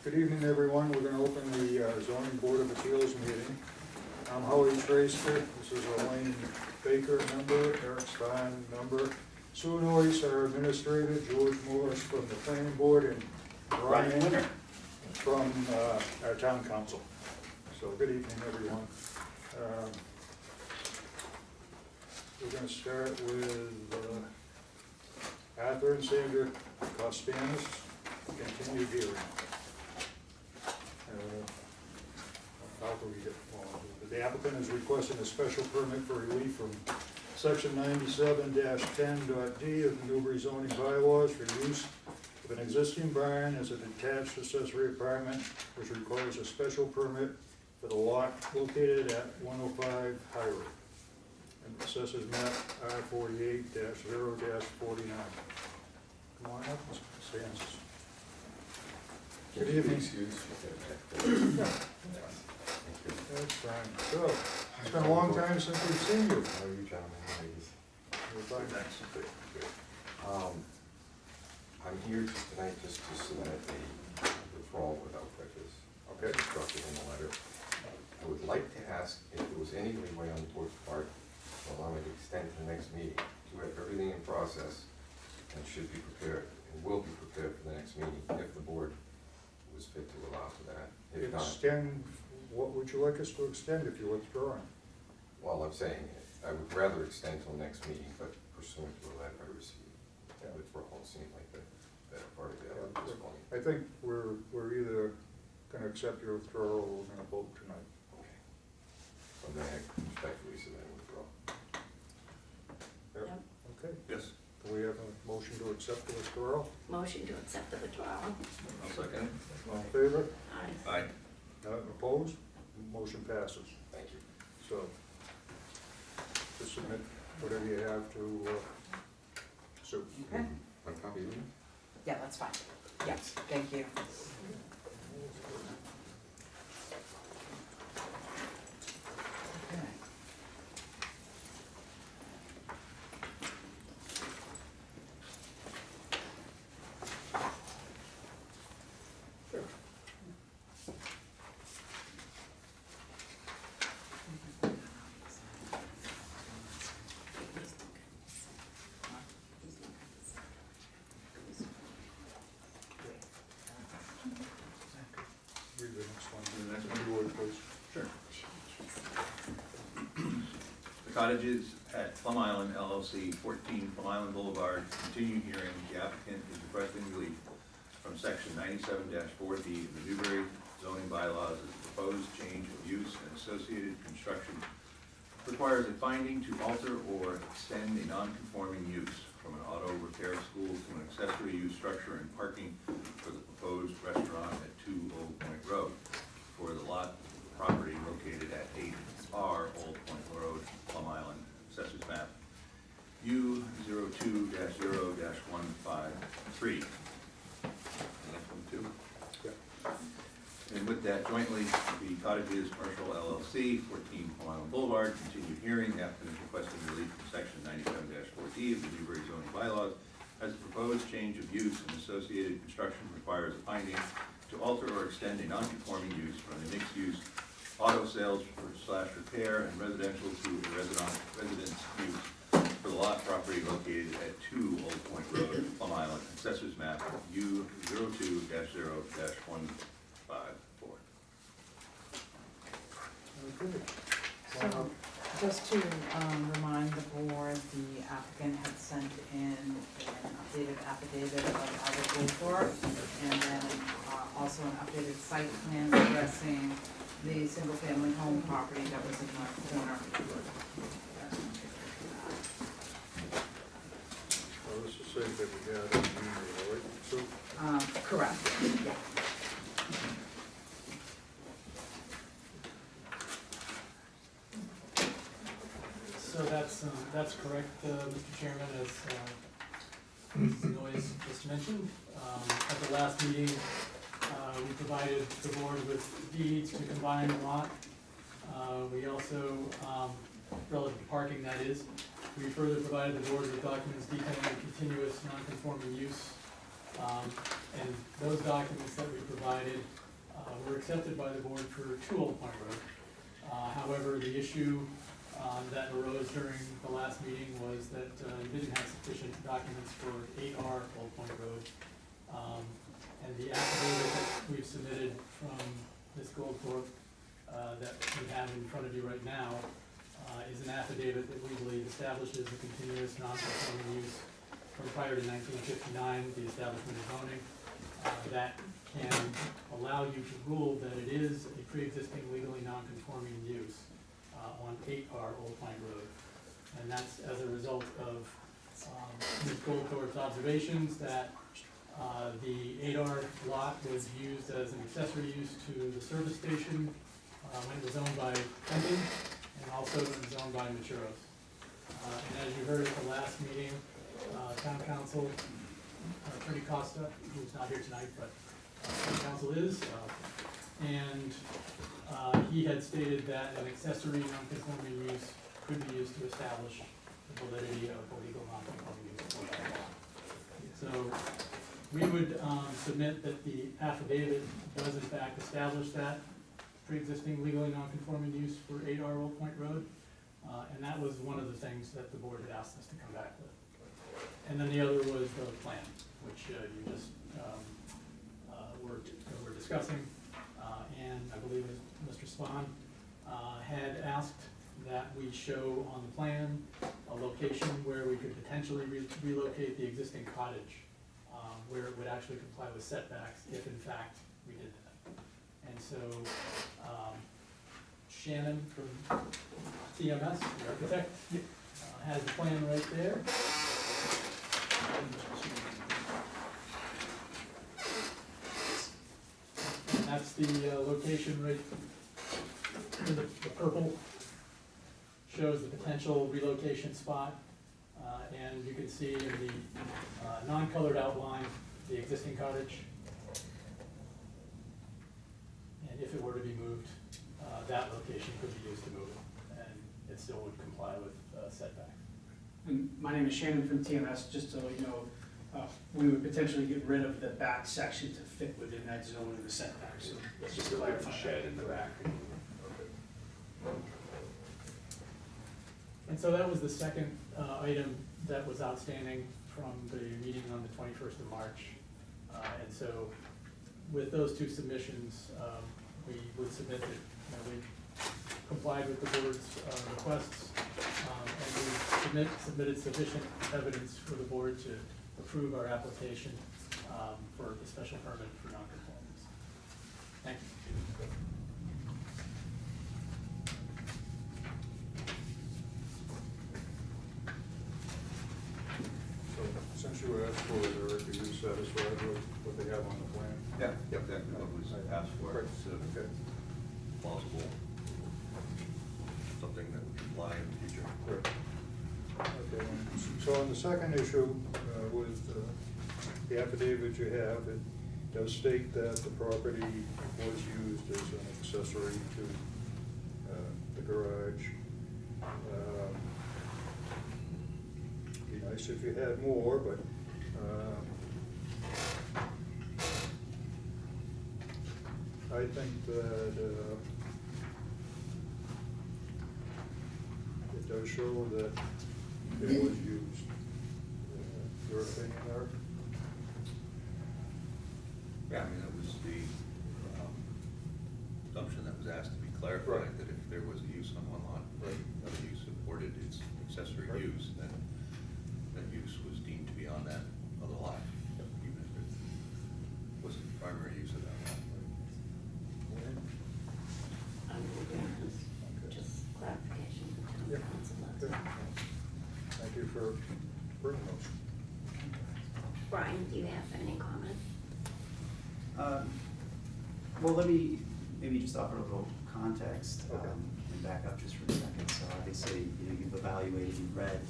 Good evening, everyone. We're going to open the zoning board of appeals meeting. I'm Howie Tracer. This is Elaine Baker, member, Eric Stein, member, Sue Noyce, our administrator, George Morris from the planning board, and Brian Winter from our town council. So good evening, everyone. We're going to start with Arthur and Sandra Costanis, continued hearing. How can we get, the applicant is requesting a special permit for relief from section 97-10.d of the Newbury zoning bylaws for use of an existing barn as a detached accessory apartment, which requires a special permit for the lot located at 105 High Road. And assessors map R48-0-49. Come on up, Mr. Stancis. Good evening. That's fine. So, it's been a long time since we've seen you. How are you, gentlemen? Ladies? We're fine. Good, good. I'm here tonight just to submit a withdrawal without prejudice. Okay. Instructed in the letter. I would like to ask if there was any leeway on the board's part to allow me to extend to the next meeting. To have everything in process and should be prepared and will be prepared for the next meeting if the board was fit to allow for that. If not, Extend, what would you like us to extend if you're withdrawing? well, I'm saying I would rather extend till next meeting, but pursuant to a letter I received, withdrawal seemed like the better part of the other at this point. I think we're either gonna accept your withdrawal or we're gonna vote tonight. Okay. From there, I respectfully submit a withdrawal. Yep. Okay. Yes. Do we have a motion to accept the withdrawal? Motion to accept the withdrawal. I'll second. All in favor? Aye. Aye. None opposed? Motion passes. Thank you. So, just submit whatever you have to, Sue. Okay, One copy of it? yeah, that's fine. Yes, thank you. Okay. Read the next one. The next one. You would, please. Sure. The cottages at Plum Island LLC, 14 Plum Island Boulevard, continued hearing. The applicant is requesting relief from section 97-4D of the Newbury zoning bylaws as the proposed change of use and associated construction requires a finding to alter or extend a non-conforming use from an auto repair school to an accessory use structure and parking for the proposed restaurant at 2 Old Point Road for the lot property located at 8R Old Point Road, Plum Island, Assessors Map U02-0-153. Next one too. Yeah. And with that, jointly, the Cottages Commercial LLC, 14 Plum Island Boulevard, continued hearing. The applicant is requesting relief from section 97-4D of the Newbury zoning bylaws as the proposed change of use and associated construction requires a finding to alter or extend a non-conforming use from a mixed-use auto sales / repair and residential to a residence use for the lot property located at 2 Old Point Road, Plum Island, Assessors Map U02-0-154. Okay. So, just to remind the board, the applicant had sent in an updated affidavit of agriculture and then also an updated site plan addressing the single-family home property that was in the corner. Well, this is the same that we had in the email, right? So, Correct, yeah. So that's correct, Mr. Chairman, as Mrs. Noyes just mentioned. At the last meeting, we provided the board with deeds to combine the lot. We also, relative to parking that is, we further provided the board with documents detailing a continuous non-conforming use And those documents that we provided were accepted by the board for 2 Old Point Road. However, the issue that arose during the last meeting was that you didn't have sufficient documents for 8R Old Point Road. And the affidavit that we've submitted from Ms. Goldthorpe that we have in front of you right now is an affidavit that we believe establishes a continuous non-conforming use from prior to 1959, the establishment of zoning, that can allow you to rule that it is a pre-existing legally non-conforming use on 8R Old Pine Road. And that's as a result of Ms. Goldthorpe's observations that the 8R lot was used as an accessory use to the service station when it was owned by Fenton, and also when it was owned by Machuros. And as you heard at the last meeting, town council, Attorney Costa, who's not here tonight, but town council is, and he had stated that an accessory non-conforming use could be used to establish the validity of the legal non-conforming use for that lot. So we would submit that the affidavit does in fact establish that pre-existing legally non-conforming use for 8R Old Point Road, and that was one of the things that the board had asked us to come back with. And then the other was the plan, which you just were discussing, and I believe Mr. Spahn had asked that we show on the plan a location where we could potentially relocate the existing cottage, where it would actually comply with setbacks if in fact we did that. And so Shannon from TMS, the architect, has the plan right there. And that's the location right, the purple shows the potential relocation spot. And you can see in the non-colored outline, the existing cottage. And if it were to be moved, that location could be used to move it, and it still would comply with setbacks. And my name is Shannon from TMS, just so you know, we would potentially get rid of the back section to fit within that zone of the setback, so let's just clarify that. Shed in the back. And so that was the second item that was outstanding from the meeting on the 21st of March. And so with those 2 submissions, we would submit that we complied with the board's requests, and we submitted sufficient evidence for the board to approve our application for the special permit for nonconformance. Thank you. So since you asked for it, Eric, are you satisfied with what they have on the plan? Yeah, exactly what was asked for. Great. It's Okay. plausible, something that would comply in the future. Great. Okay, so on the second issue, with the affidavit you have, it does state that the property was used as an accessory to the garage. Be nice if you had more, but I think that it does show that it was used. Your opinion, Eric? Yeah, I mean, that was the assumption that was asked to be clarified, Right. that if there was a use on one lot, Right. another use supported its accessory Right. use, then that use was deemed to be on that other lot, even if it wasn't the primary use of that lot. Just clarification for Yeah. town council. Good. Thank you for bringing those. Brian, do you have any comment? Well, let me maybe just offer a little context, Okay. and back up just for a second. So obviously, you've evaluated, you've read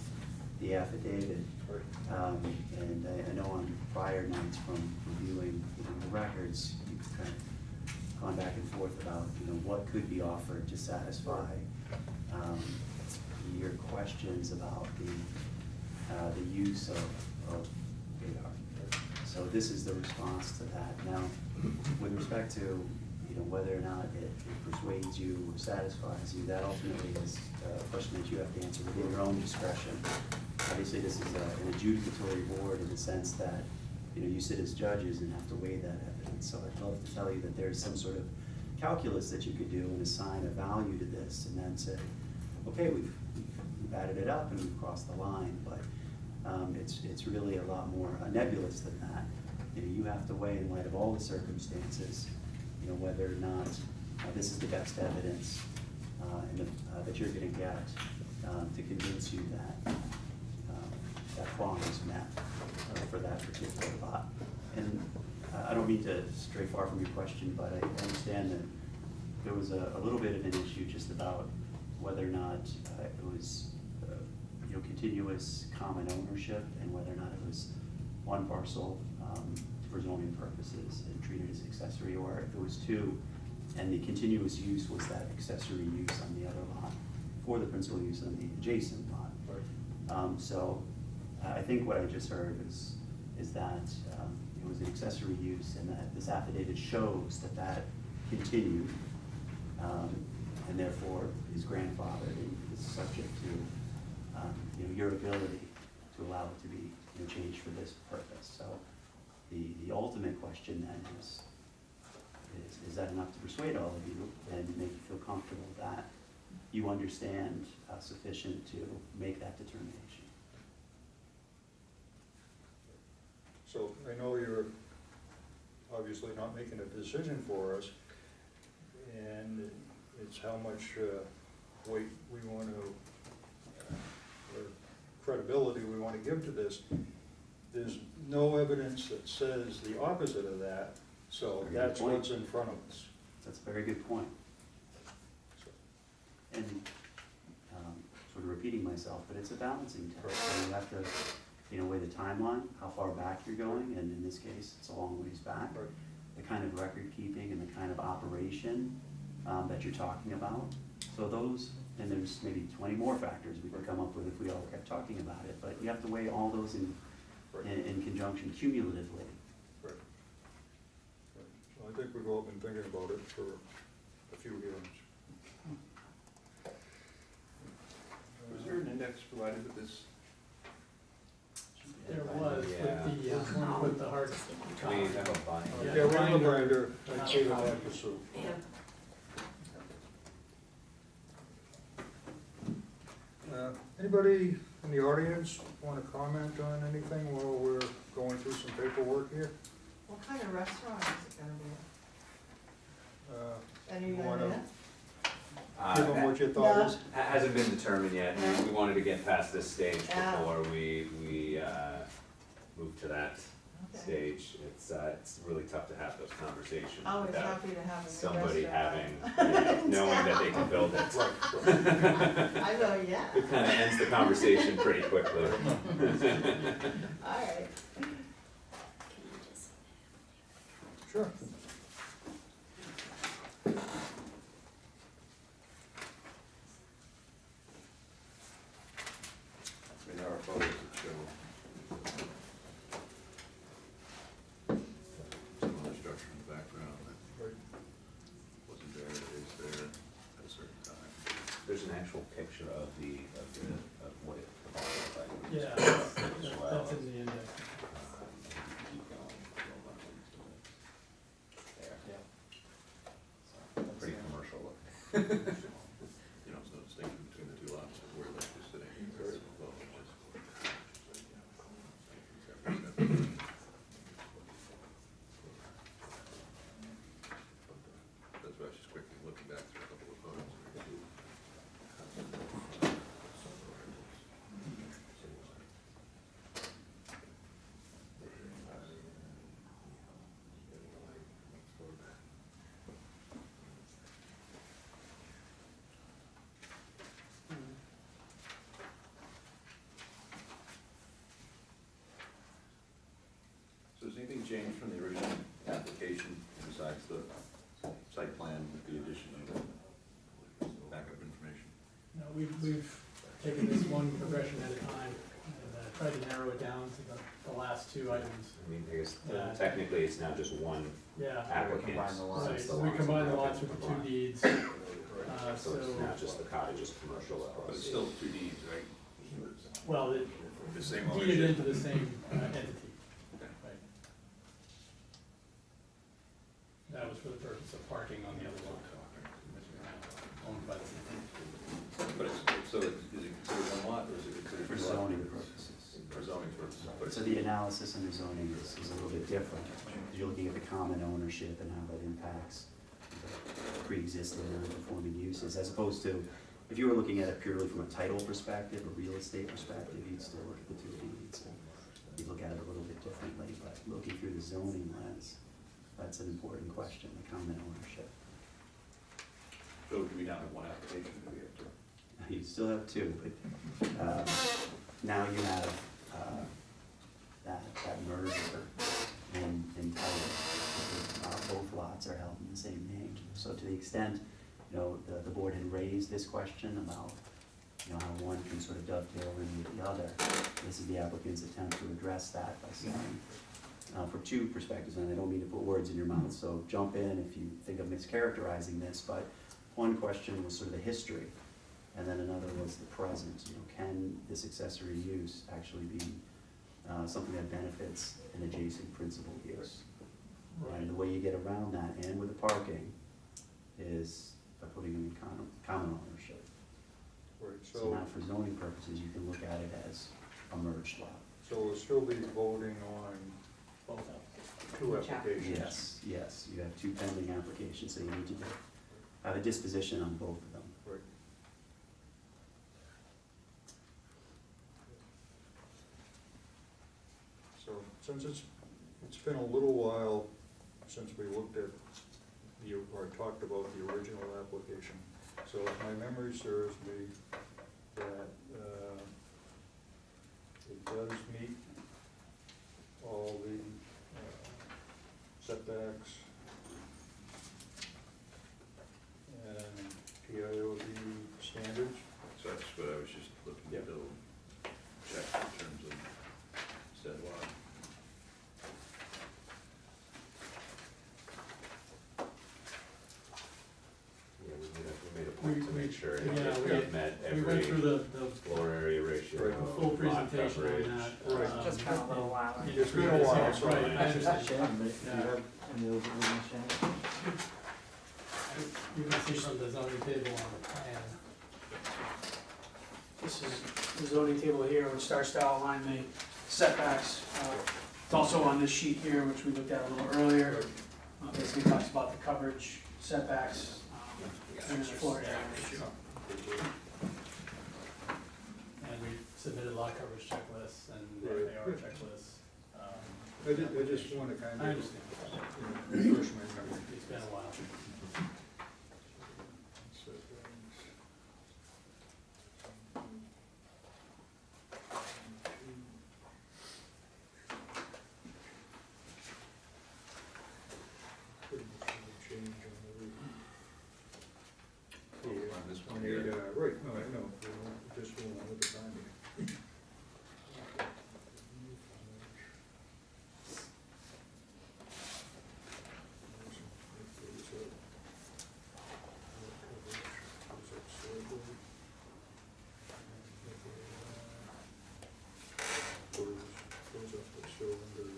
the affidavit. Right. And I know on prior nights from reviewing, the records, you've kind of gone back and forth about, what could be offered to satisfy your questions about the use of radar. So this is the response to that. Now, with respect to, you know, whether or not it persuades you or satisfies you, that ultimately is a question that you have to answer within your own discretion. Obviously, this is an adjudicatory board in the sense that, you know, you sit as judges and have to weigh that evidence. So I'd love to tell you that there's some sort of calculus that you could do and assign a value to this and then say, okay, we've added it up and we've crossed the line, but it's really a lot more nebulous than that. You know, you have to weigh in light of all the circumstances, you know, whether or not this is the best evidence that you're gonna get to convince you that that prong is met for that particular lot. And I don't mean to stray far from your question, but I understand that there was a little bit of an issue just about whether or not it was you know, continuous common ownership and whether or not it was one parcel for zoning purposes and treated as accessory, or if it was two and the continuous use was that accessory use on the other lot for the principal use on the adjacent lot. Right. So I think what I just heard is that it was an accessory use and that this affidavit shows that that continued and therefore is grandfathered and is subject to you know, your ability to allow it to be, you know, changed for this purpose. So the ultimate question then is that enough to persuade all of you and make you feel comfortable that you understand sufficient to make that determination? So I know you're obviously not making a decision for us, and it's how much weight we want to, or credibility we want to give to this. There's no evidence that says the opposite of that, so Very good that's point. what's in front of us. That's a very good point. And sort of repeating myself, but it's a balancing test. So you have to, you know, weigh the timeline, how far back you're going, and in this case, it's a long ways back. Right. The kind of record keeping and the kind of operation that you're talking about. So those, and there's maybe 20 more factors we could come up with if we all kept talking about it, but you have to weigh all those in conjunction cumulatively. Right. Well, I think we've all been thinking about it for a few hearings. Was there an index provided with this? There was with the, one with the hard copy. We have a bind. Yeah, Yeah, we have a binder. binder, I gave it back to Sue. Yeah. Anybody in the audience want to comment on anything while we're going through some paperwork here? What kind of restaurant is it gonna be? Any You wanna idea? give them what your thought No. is? Hasn't been determined yet. No. We wanted to get past this stage Yeah. before we move to that Okay. stage. It's really tough to have those conversations Always without happy to have a new somebody having, restaurant. knowing that they can build it. I go, yeah, It kind of ends the conversation pretty quickly. all right. Can you just? Sure. There are photos that show some other structure in the background that Right. wasn't there, that is there at a certain time. There's an actual picture of what it looks like. Yeah, As well. that's in the index. Keep going, scroll down into it. There. Yeah. So, pretty commercial look. You know, there's no distinction between the two lots of where they're sitting. Right. That's why I was just quickly looking back through a couple of photos. So has anything changed from the original application besides the site plan with the addition of the backup information? No, we've taken this one progression at a time and tried to narrow it down to the the last two items. I mean, I guess Yeah. technically it's now just one Yeah. applicant. combine the lots. Right, since so we lots combine are the lots broken with the combined. two deeds, So it's not just the cottages commercial But it's LLC. still two deeds, right? well, it The same deeded ownership. into the same entity. Okay. Right. That was for the purpose of parking on the other lot, owned by the same. But it's, so is it considered one lot, or is it considered? For two lots? zoning purposes. For zoning purposes, but So it's, the analysis in the zoning is a little bit different, because you're looking at the common ownership and how that impacts the pre-existing non-conforming uses, as opposed to, if you were looking at it purely from a title perspective, a real estate perspective, you'd still look at the two deeds, and you'd look at it a little bit differently, but looking through the zoning lens, that's an important question, the common ownership. so do we now have one application, do we have two? You still have two, but now you have that merger in title. Both lots are held in the same name. So to the extent, you know, the board had raised this question about, you know, how one can sort of dovetail in with the other, this is the applicant's attempt to address that by saying, from two perspectives, and I don't mean to put words in your mouth, so jump in if you think I'm mischaracterizing this, but one question was sort of the history, and then another was the present. You know, can this accessory use actually be something that benefits an adjacent principal use? And the way you get around that, and with the parking, is by putting them in common ownership. Right, So so, now for zoning purposes, you can look at it as a merged lot. so we'll still be voting on Both of them. two Each applications. Yes, you have two pending applications, so you need to have a disposition on both of them. Right. So, since it's been a little while since we looked at or talked about the original application, so if my memory serves me, that, it does meet all the setbacks and PIOD standards. So that's what I was just looking to build, check in terms of said lot. Yeah, we made a point to make sure yeah, it met We went every through the floor area ratio. Right, the full lot presentation coverage. on that. Right. Just been a little while. in It's been a while, so Right, I understand. Shannon, but do you Yeah. have any of those original Shannon? You can see from the zoning table on the plan. This is the zoning table here, which starts to outline the setbacks. It's also on this sheet here, which we looked at a little earlier. Basically talks about the coverage, setbacks, and the floor area ratio. And we submitted lot coverage checklists and Right. FAR checklists. I just want to kind I of, understand. refresh my memory. It's been a while. On this one On here. the, right, no, I know, just one at a time here. Goes up to show under the,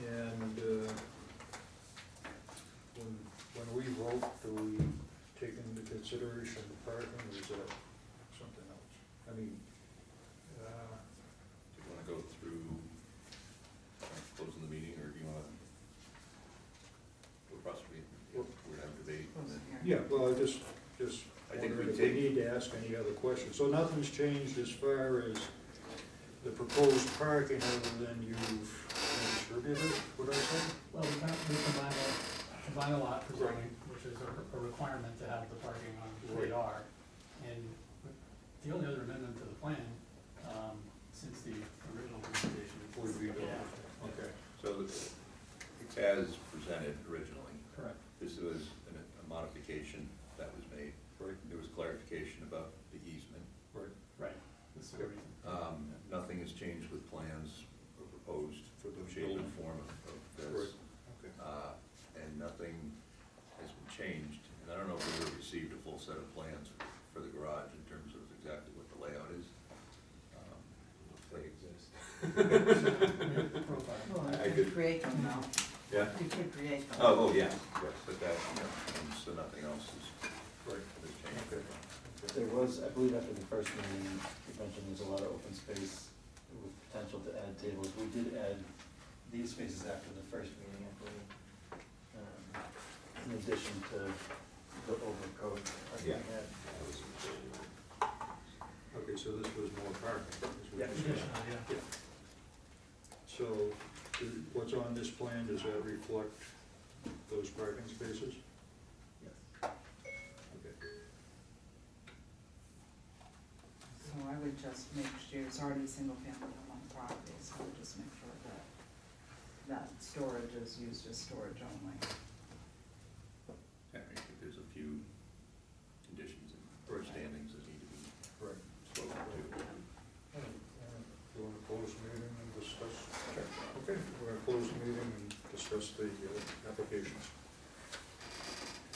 and, when we vote, do we take into consideration the parking, or is that something else? I mean, Do you wanna go through, closing the meeting, or do you wanna, we'll possibly, we're gonna have debate, and then yeah, well, I just I think wondered we if we take- need to ask any other questions. So nothing's changed as far as the proposed parking other than you've distributed, would I say? Well, we combine a lot for zoning, which is a requirement to have the parking on Right. radar. And the only other amendment to the plan, since the original presentation. Would be the, Yeah. okay. So it's as presented originally. Correct. This was a modification that was made. Right. There was clarification about the easement. Right. updated form of this. Right, okay. And nothing has been changed. And I don't know if we ever received a full set of plans for the garage in terms of exactly what the layout is. They exist. Profile. Well, I you could- could create them now. Yeah? You could create them. Oh, yeah, yes, but that, and so nothing else Right, has changed. okay. There was, I believe after the first meeting, you mentioned there's a lot of open space with potential to add tables. We did add these spaces after the first meeting, I believe, in addition to the overcoat. Yeah. Okay, so this was more parking. is what Yeah. you're saying. Additional, yeah. So, what's on this plan, does that reflect those parking spaces? Yes. Okay. So I would just make sure, it's already a single family home on the property, so I would just make sure that that storage is used as storage only. Yeah, I think there's a few conditions and understandings that need to be Right. spoken to. You want to close the meeting and discuss? Sure. Okay, we're going to close the meeting and discuss the applications.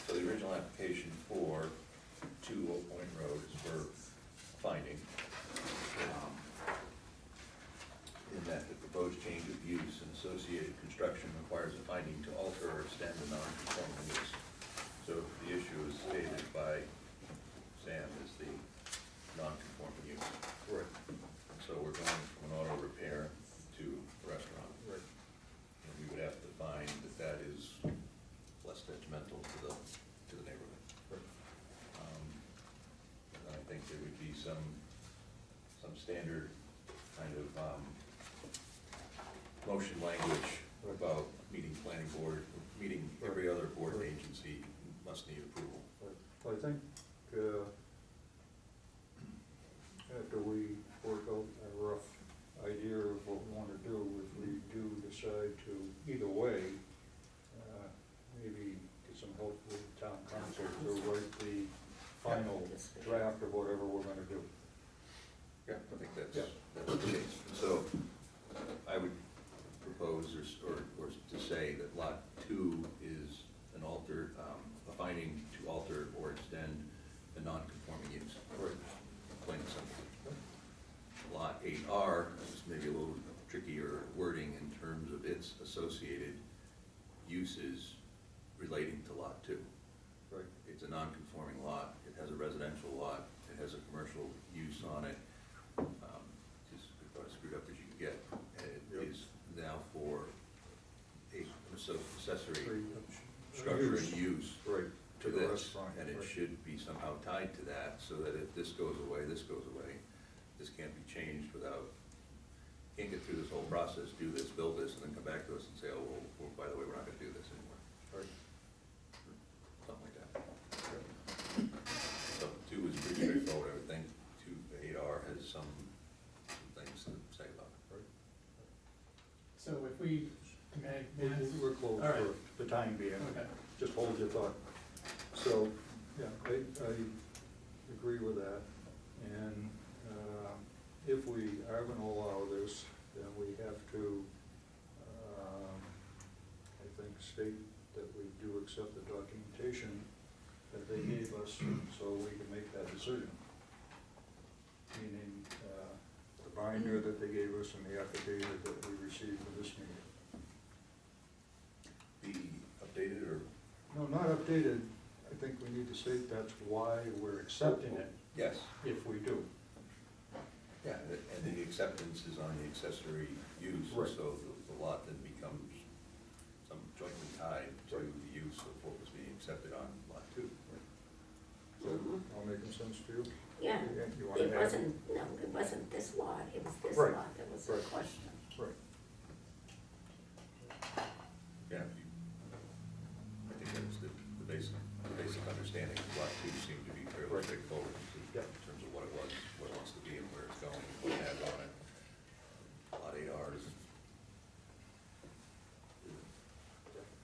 So the original application for 2 Oak Point Road is for finding in that the proposed change of use and associated construction requires a finding to alter or extend the non-conforming use. So the issue is stated by Sam is the non-conforming use. Right. So we're going from an auto repair to a restaurant. Right. And we would have to find that that is less detrimental to the neighborhood. Right. And I think there would be some standard kind of, motion language about meeting planning board, meeting every other board and agency must need approval. Well, I think, after we work out a rough idea of what we want to do, if we do decide to, either way, maybe get some help with town council to write the final draft of whatever we're gonna do. Yeah, I think that's Yeah. the case. So I would propose or to say that lot 2 is an a finding to alter or extend the non-conforming use. Right. Plain and simple. Lot 8R is maybe a little trickier wording in terms of its associated uses relating to lot 2. Right. It's a non-conforming lot, it has a residential lot, it has a commercial use on it, just about as screwed up as you can get. And it is now for a accessory structure and use Right. to the this, restaurant, and it right. should be somehow tied to that, so that if this goes away, this goes away. This can't be changed without, can't get through this whole process, do this, build this, and then come back to us and say, oh, well, by the way, we're not gonna do this anymore. Right. Something like that. So 2 is pretty straightforward, I would think. 8R has some things to say about it. Right. So if we, may I ask? We're closed All right. for the time being. Okay. Just hold your thought. So, yeah, I agree with that. And if we are gonna allow this, then we have to, I think, state that we do accept the documentation that they gave us so we can make that decision. Meaning, the binder that they gave us and the affidavit that we received for this meeting. The updated or? No, not updated. I think we need to state that's why we're accepting it, Yes. if we do. Yeah, and the acceptance is on the accessory use, Right. so the lot then becomes some jointly tied to Right. the use of what was being accepted on lot 2. So, all making sense to you? Yeah, You wanna it add? it wasn't this lot, it was this Right, lot that was the right. question. Right. Yeah, I think that's the basic understanding of lot 2 seemed to be fairly Right. straightforward Yeah. in terms of what it was, what it wants to be and where it's going, what it has on it. Lot 8R is,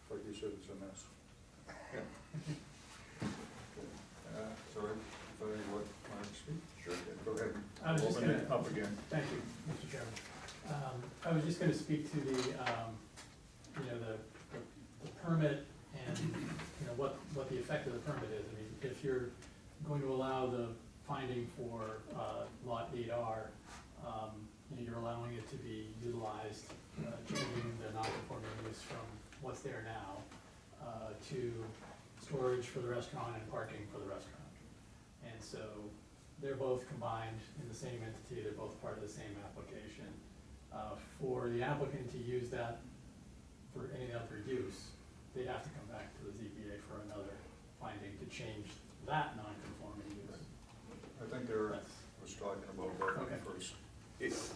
Like you said, it's a mess. yeah, Sorry, if I let Mark speak? sure. Go ahead. I was just Open it gonna- up again. Thank you, Mr. Chairman. I was just gonna speak to the, the permit and, what the effect of the permit is. I mean, if you're going to allow the finding for, lot 8R, you're allowing it to be utilized, changing the non-conforming use from what's there now, to storage for the restaurant and parking for the restaurant. And so they're both combined in the same entity, they're both part of the same application. For the applicant to use that for any other use, they'd have to come back to the ZBA for another finding to change that non-conforming use. I think there was talking about that Okay. first.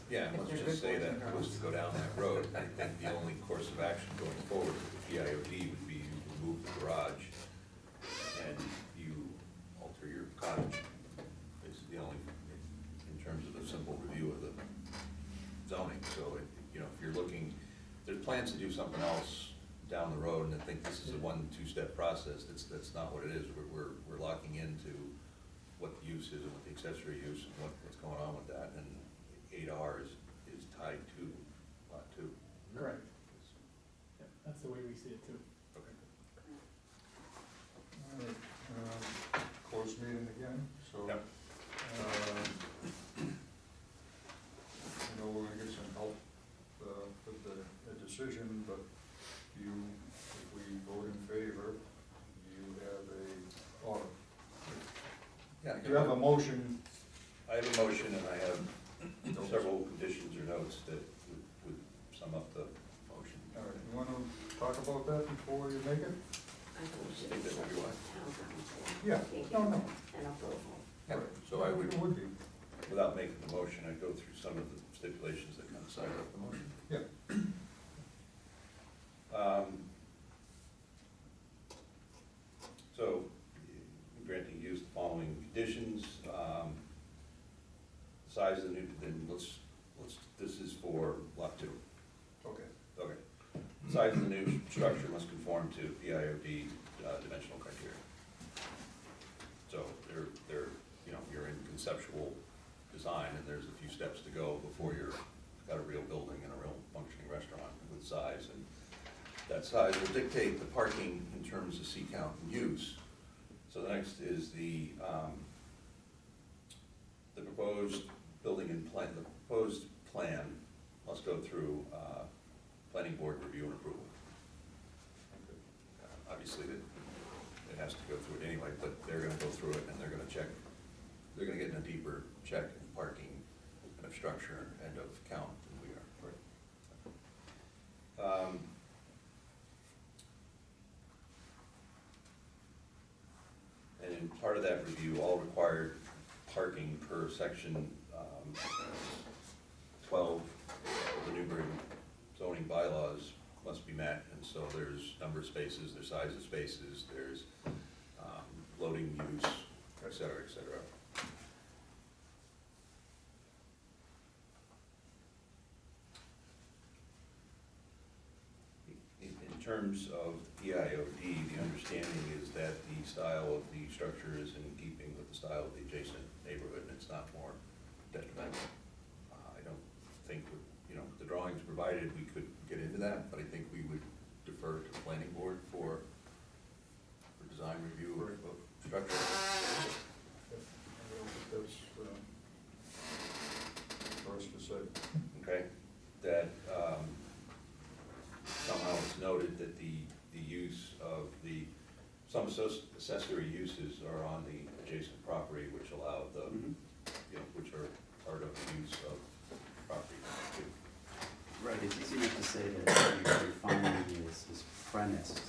Yeah, let's just say that if it was to go down that road, I think the only course of action going forward with the PIOD would be you remove the garage and you alter your cottage. It's the only, in terms of a simple review of the zoning. So, if you're looking, there's plans to do something else down the road, and I think this is a 1-2 step process. That's not what it is. We're locking into what the use is and what the accessory use and what's going on with that. And 8R is tied to lot 2. Correct. Yep, that's the way we see it too. Okay. All right, closed meeting again, so. Yep. We're gonna get some help with the decision, but if we vote in favor, you have Yeah. you have a motion. I have a motion and I have several conditions or notes that would sum up the motion. All right, you wanna talk about that before you make it? I think we should Think that would be wise. town council. Yeah. Give No, no. An approval. Yeah, so I would, It would be, without making the motion, I'd go through some of the stipulations that kind of side up the motion. yeah. So, granting use the following conditions, size of the new, then this is for lot 2. Okay. Okay. Size of the new structure must conform to PIOD dimensional criteria. So you're in conceptual design, and there's a few steps to go before you've got a real building and a real functioning restaurant with size. And that size will dictate the parking in terms of seat count and use. So the next is the proposed building and plan, the proposed plan must go through planning board review and approval. Obviously, it has to go through it anyway, but they're gonna go through it and they're gonna check, they're gonna get in a deeper check of parking and of structure and of count than we are. And in part of that review, all required parking per section 12 of the Newbury zoning bylaws must be met. And so there's number of spaces, there's size of spaces, there's loading use, et cetera, et cetera. In terms of PIOD, the understanding is that the style of the structure is in keeping with the style of the adjacent neighborhood, and it's not more detrimental. I don't think, with the drawings provided, we could get into that, but I think we would defer to the planning board for design review of structure. That's for us to say. Okay, that somehow it's noted that the use of some accessory uses are on the adjacent property, which allow the, which are part of the use of property too. Right, it's easy enough to say that your finding is premised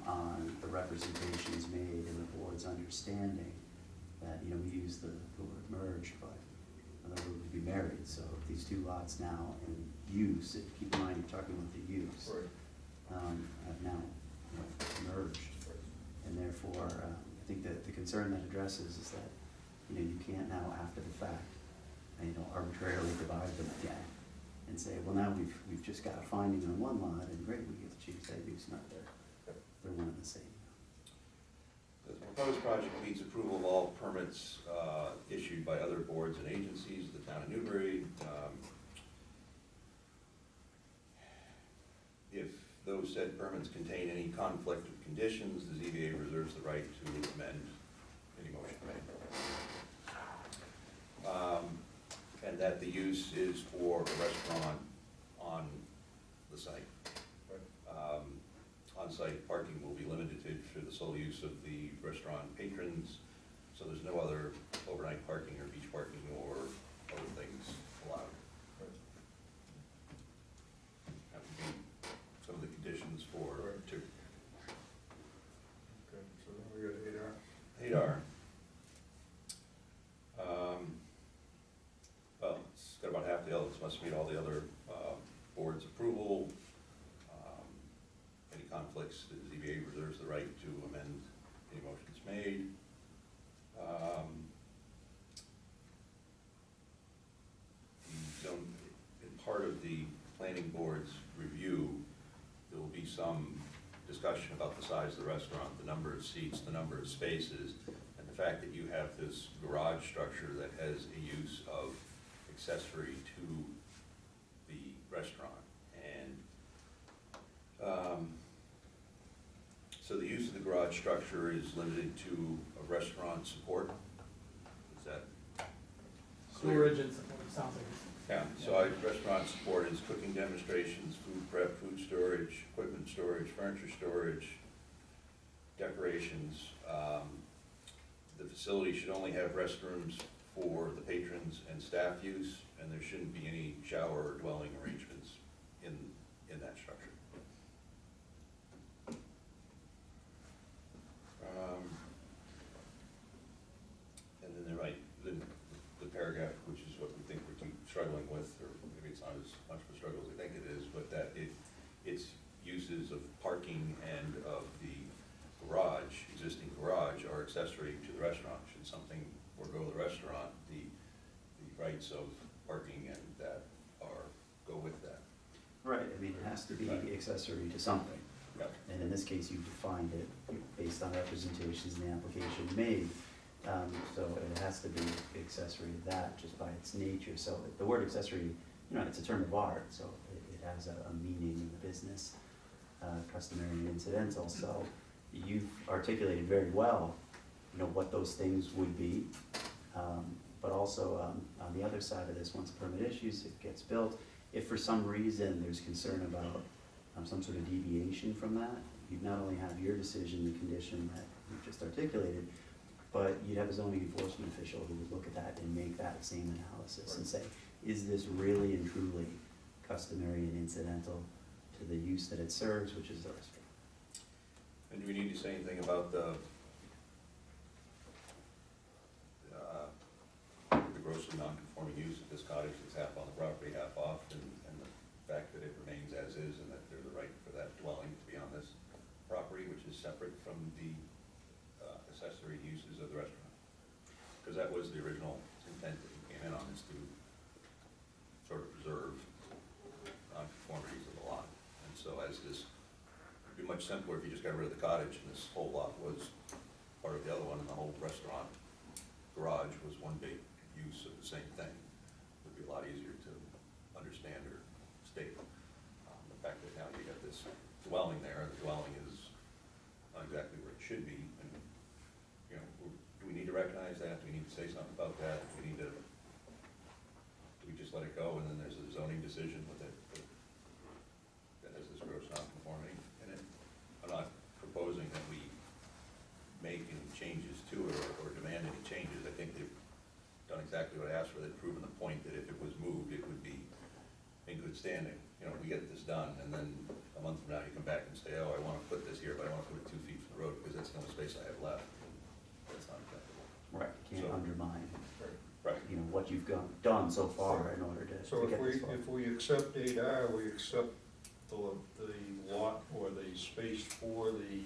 on the representations made and the board's understanding that, we use the word merged, but the word would be married. So if these two lots now in use, keep in mind you're talking about the use, have now merged. And therefore, I think that the concern that addresses is that, you can't now, after the fact, arbitrarily divide them again and say, well, now we've just got a finding on one lot, and great, we get to choose that use. No, they're one and the same. The proposed project meets approval of all permits issued by other boards and agencies of the town of Newbury. those said permits contain any conflict of conditions, the ZBA reserves the right to amend any motion made. And that the use is for a restaurant on the site. On-site parking will be limited to the sole use of the restaurant patrons, so there's no other overnight parking or beach parking or other things allowed. That would be some of the conditions for two. Okay, so then we got 8R. 8R. Well, it's got about half the others, must meet all the other board's approval. Any conflicts, the ZBA reserves the right to amend any motions made. In part of the planning board's review, there will be some discussion about the size of the restaurant, the number of seats, the number of spaces, and the fact that you have this garage structure that has a use of accessory to the restaurant. And so the use of the garage structure is limited to a restaurant support? Is that clear? Storage and support, sounds like it's. Yeah, so restaurant support is cooking demonstrations, food prep, food storage, equipment storage, furniture storage, decorations. The facility should only have restrooms for the patrons and staff use, and there shouldn't be any shower or dwelling arrangements in that structure. And then the paragraph, which is what we think we keep struggling with, or maybe it's not as much of a struggle as we think it is, but that its uses of parking and of the garage, existing garage, are accessory to the restaurant. Should something forego the restaurant, the rights of parking and that go with that. Right, I mean, it has to be accessory to something. Yep. And in this case, you defined it based on representations in the application made. So it has to be accessory to that just by its nature. So the word accessory, it's a term of art, so it has a meaning in the business, customary and incidental. So you've articulated very well, what those things would be. But also on the other side of this, once permit issues, it gets built. If for some reason there's concern about some sort of deviation from that, you'd not only have your decision, the condition that you've just articulated, but you'd have a zoning enforcement official who would look at that and make that same analysis and say, is this really and truly customary and incidental to the use that it serves, which is the restaurant? And do we need to say anything about the grossly non-conforming use of this cottage that's half on the property, half off, and the fact that it remains as is, and that there's a right for that dwelling to be on this property, which is separate from the accessory uses of the restaurant? Because that was the original intent that we came in on, is to sort of preserve non-conformities of the lot. And so as this, it'd be much simpler if you just got rid of the cottage and this whole lot was part of the other one, and the whole restaurant garage was one big use of the same thing. It would be a lot easier to understand or state. The fact that now you got this dwelling there, and the dwelling is not exactly where it should be, and do we need to recognize that? Do we need to say something about that? Do we just let it go, and then there's a zoning decision with it that has this gross non-conformity in it? I'm not proposing that we make any changes to it or demand any changes. I think they've done exactly what I asked for. They've proven the point that if it was moved, it would be in good standing. We get this done, and then a month from now you come back and say, oh, I want to put this here, but I want to put it 2 feet from the road because that's the only space I have left. That's not acceptable. Right, can't undermine, Right. what you've done so far in order to So get this far. if we accept 8R, we accept the lot or the space for the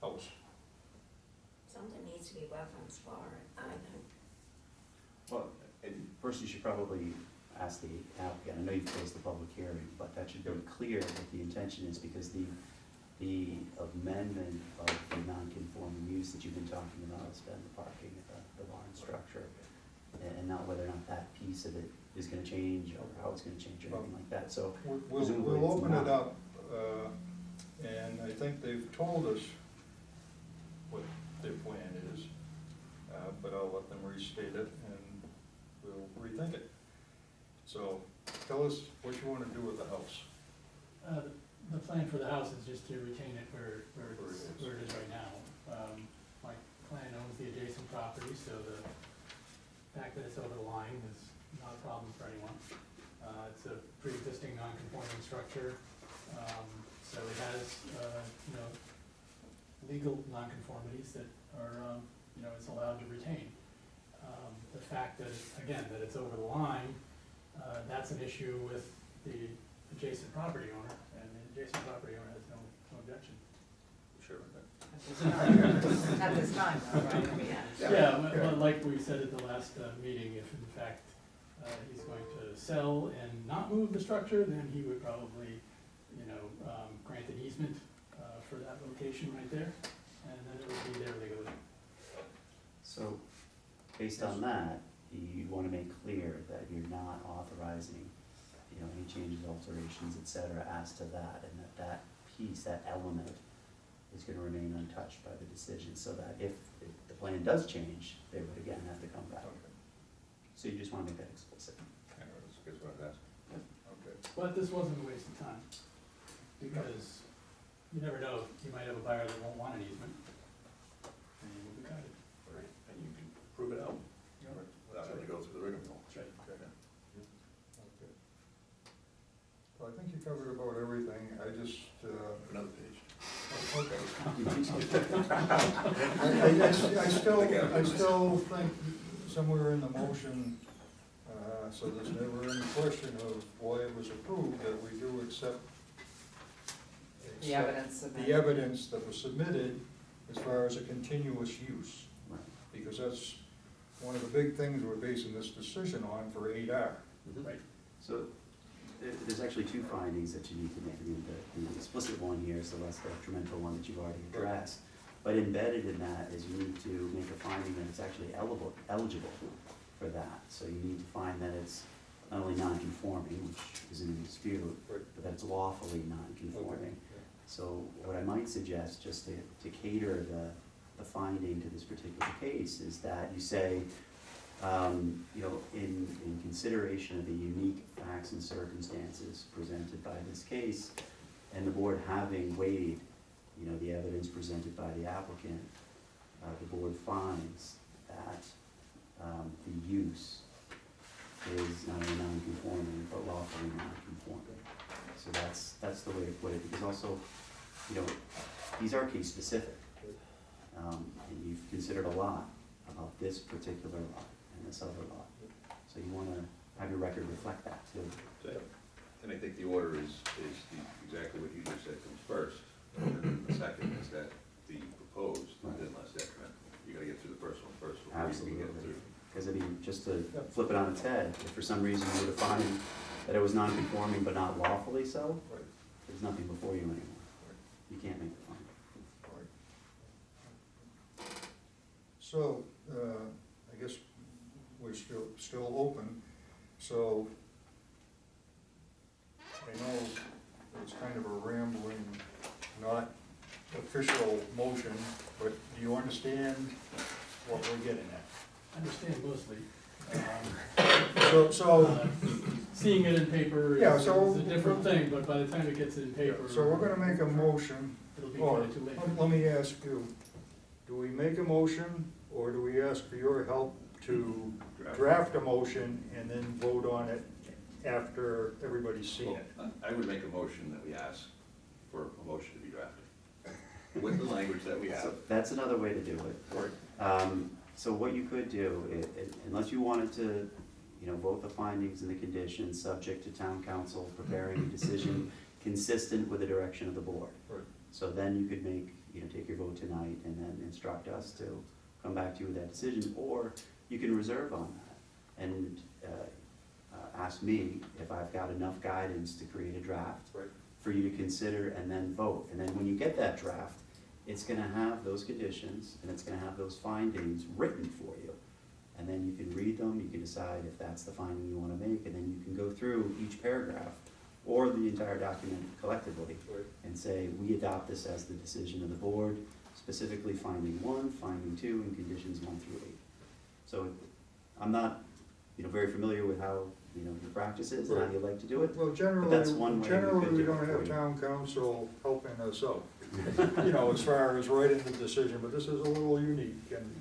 house. Something needs to be referenced for it, I think. Well, first you should probably ask the applicant, I know you've closed the public hearing, but that should be clear what the intention is, because the amendment of the non-conforming use that you've been talking about has been the parking at the barn structure, and not whether or not that piece of it is gonna change, or how it's gonna change, or anything like that, so presumably We'll it's open it not. up and I think they've told us what their plan is, but I'll let them restate it and we'll rethink it. So, tell us what you wanna do with the house. The plan for the house is just to retain it where it is right now. My client owns the adjacent property, so the fact that it's over the line is not a problem for anyone. It's a pre-existing non-conforming structure, so it has, legal non-conformities that are, it's allowed to retain. The fact that, again, that it's over the line, that's an issue with the adjacent property owner, and the adjacent property owner has no objection. Sure. At this time, though, right? I mean, Yeah, but like we said at the last meeting, if in fact he's going to sell and not move the structure, then he would probably, grant an easement for that location right there, and then it would be there legally. So, based on that, you wanna make clear that you're not authorizing, any changes, alterations, et cetera, as to that, and that piece, that element is gonna remain untouched by the decision, so that if the plan does change, they would again have to come back. Okay. So you just wanna make that explicit. Yeah, that's what I was asking. Okay. But this wasn't a waste of time, because you never know, you might have a buyer that won't want an easement, and you will be guided. Right, and you can prove it out, without having to go through the rigmarole. That's right. Okay. Okay. Well, I think you covered about everything, I just, Another page. okay. I still think somewhere in the motion, so there's never any question of why it was approved, that we do accept the evidence submitted. the evidence that was submitted as far as a continuous use, Right. because that's one of the big things we're basing this decision on for 8R. Right. So, there's actually two findings that you need to make. I mean, the explicit one here is the less detrimental one that you've already addressed. But embedded in that is you need to make a finding that it's actually eligible for that. So you need to find that it's not only non-conforming, which isn't in dispute, Right. but that it's lawfully non-conforming. Okay. So what I might suggest, just to cater the finding to this particular case, is that you say, in consideration of the unique facts and circumstances presented by this case, and the board having weighed, the evidence presented by the applicant, the board finds that the use is not only non-conforming, but lawfully non-conforming. So that's the way to put it, because also, these are case specific. And you've considered a lot about this particular lot and this other lot. So you wanna have your record reflect that too. And I think the order is exactly what you just said comes first. And then the second is that the proposed is then less detrimental. You gotta get through the first one first before you can get Absolutely. through. Because I mean, just to flip it on its head, if for some reason you were to find that it was non-conforming but not lawfully so, Right. there's nothing before you anymore. You can't make the finding. Right. So, I guess we're still open, so I know it's kind of a rambling, not official motion, but do you understand what we're getting at? I understand mostly. So, Seeing it in paper Yeah, is so- a different thing, but by the time it gets in paper. so we're gonna make a motion, It'll be or, kinda too late. let me ask you, do we make a motion, or do we ask for your help to draft a motion and then vote on it after everybody's seen Well, it? I would make a motion that we ask for a motion to be drafted with the language that we So have. that's another way to do it. So what you could do, unless you wanted to, vote the findings and the conditions, subject to town council preparing a decision consistent with the direction of the board. Right. So then you could take your vote tonight and then instruct us to come back to you with that decision, or you can reserve on that and ask me if I've got enough guidance to create a draft Right. for you to consider and then vote. And then when you get that draft, it's gonna have those conditions and it's gonna have those findings written for you. And then you can read them, you can decide if that's the finding you wanna make, and then you can go through each paragraph or the entire document collectively, Right. and say, we adopt this as the decision of the board, specifically finding 1, finding 2, and conditions 1 through 8. So I'm not, very familiar with how, your practice is and how Right. you like to do it. Well, that's one way we generally, could we do don't it for have you. town council helping us out, as far as writing the decision, but this is a little unique and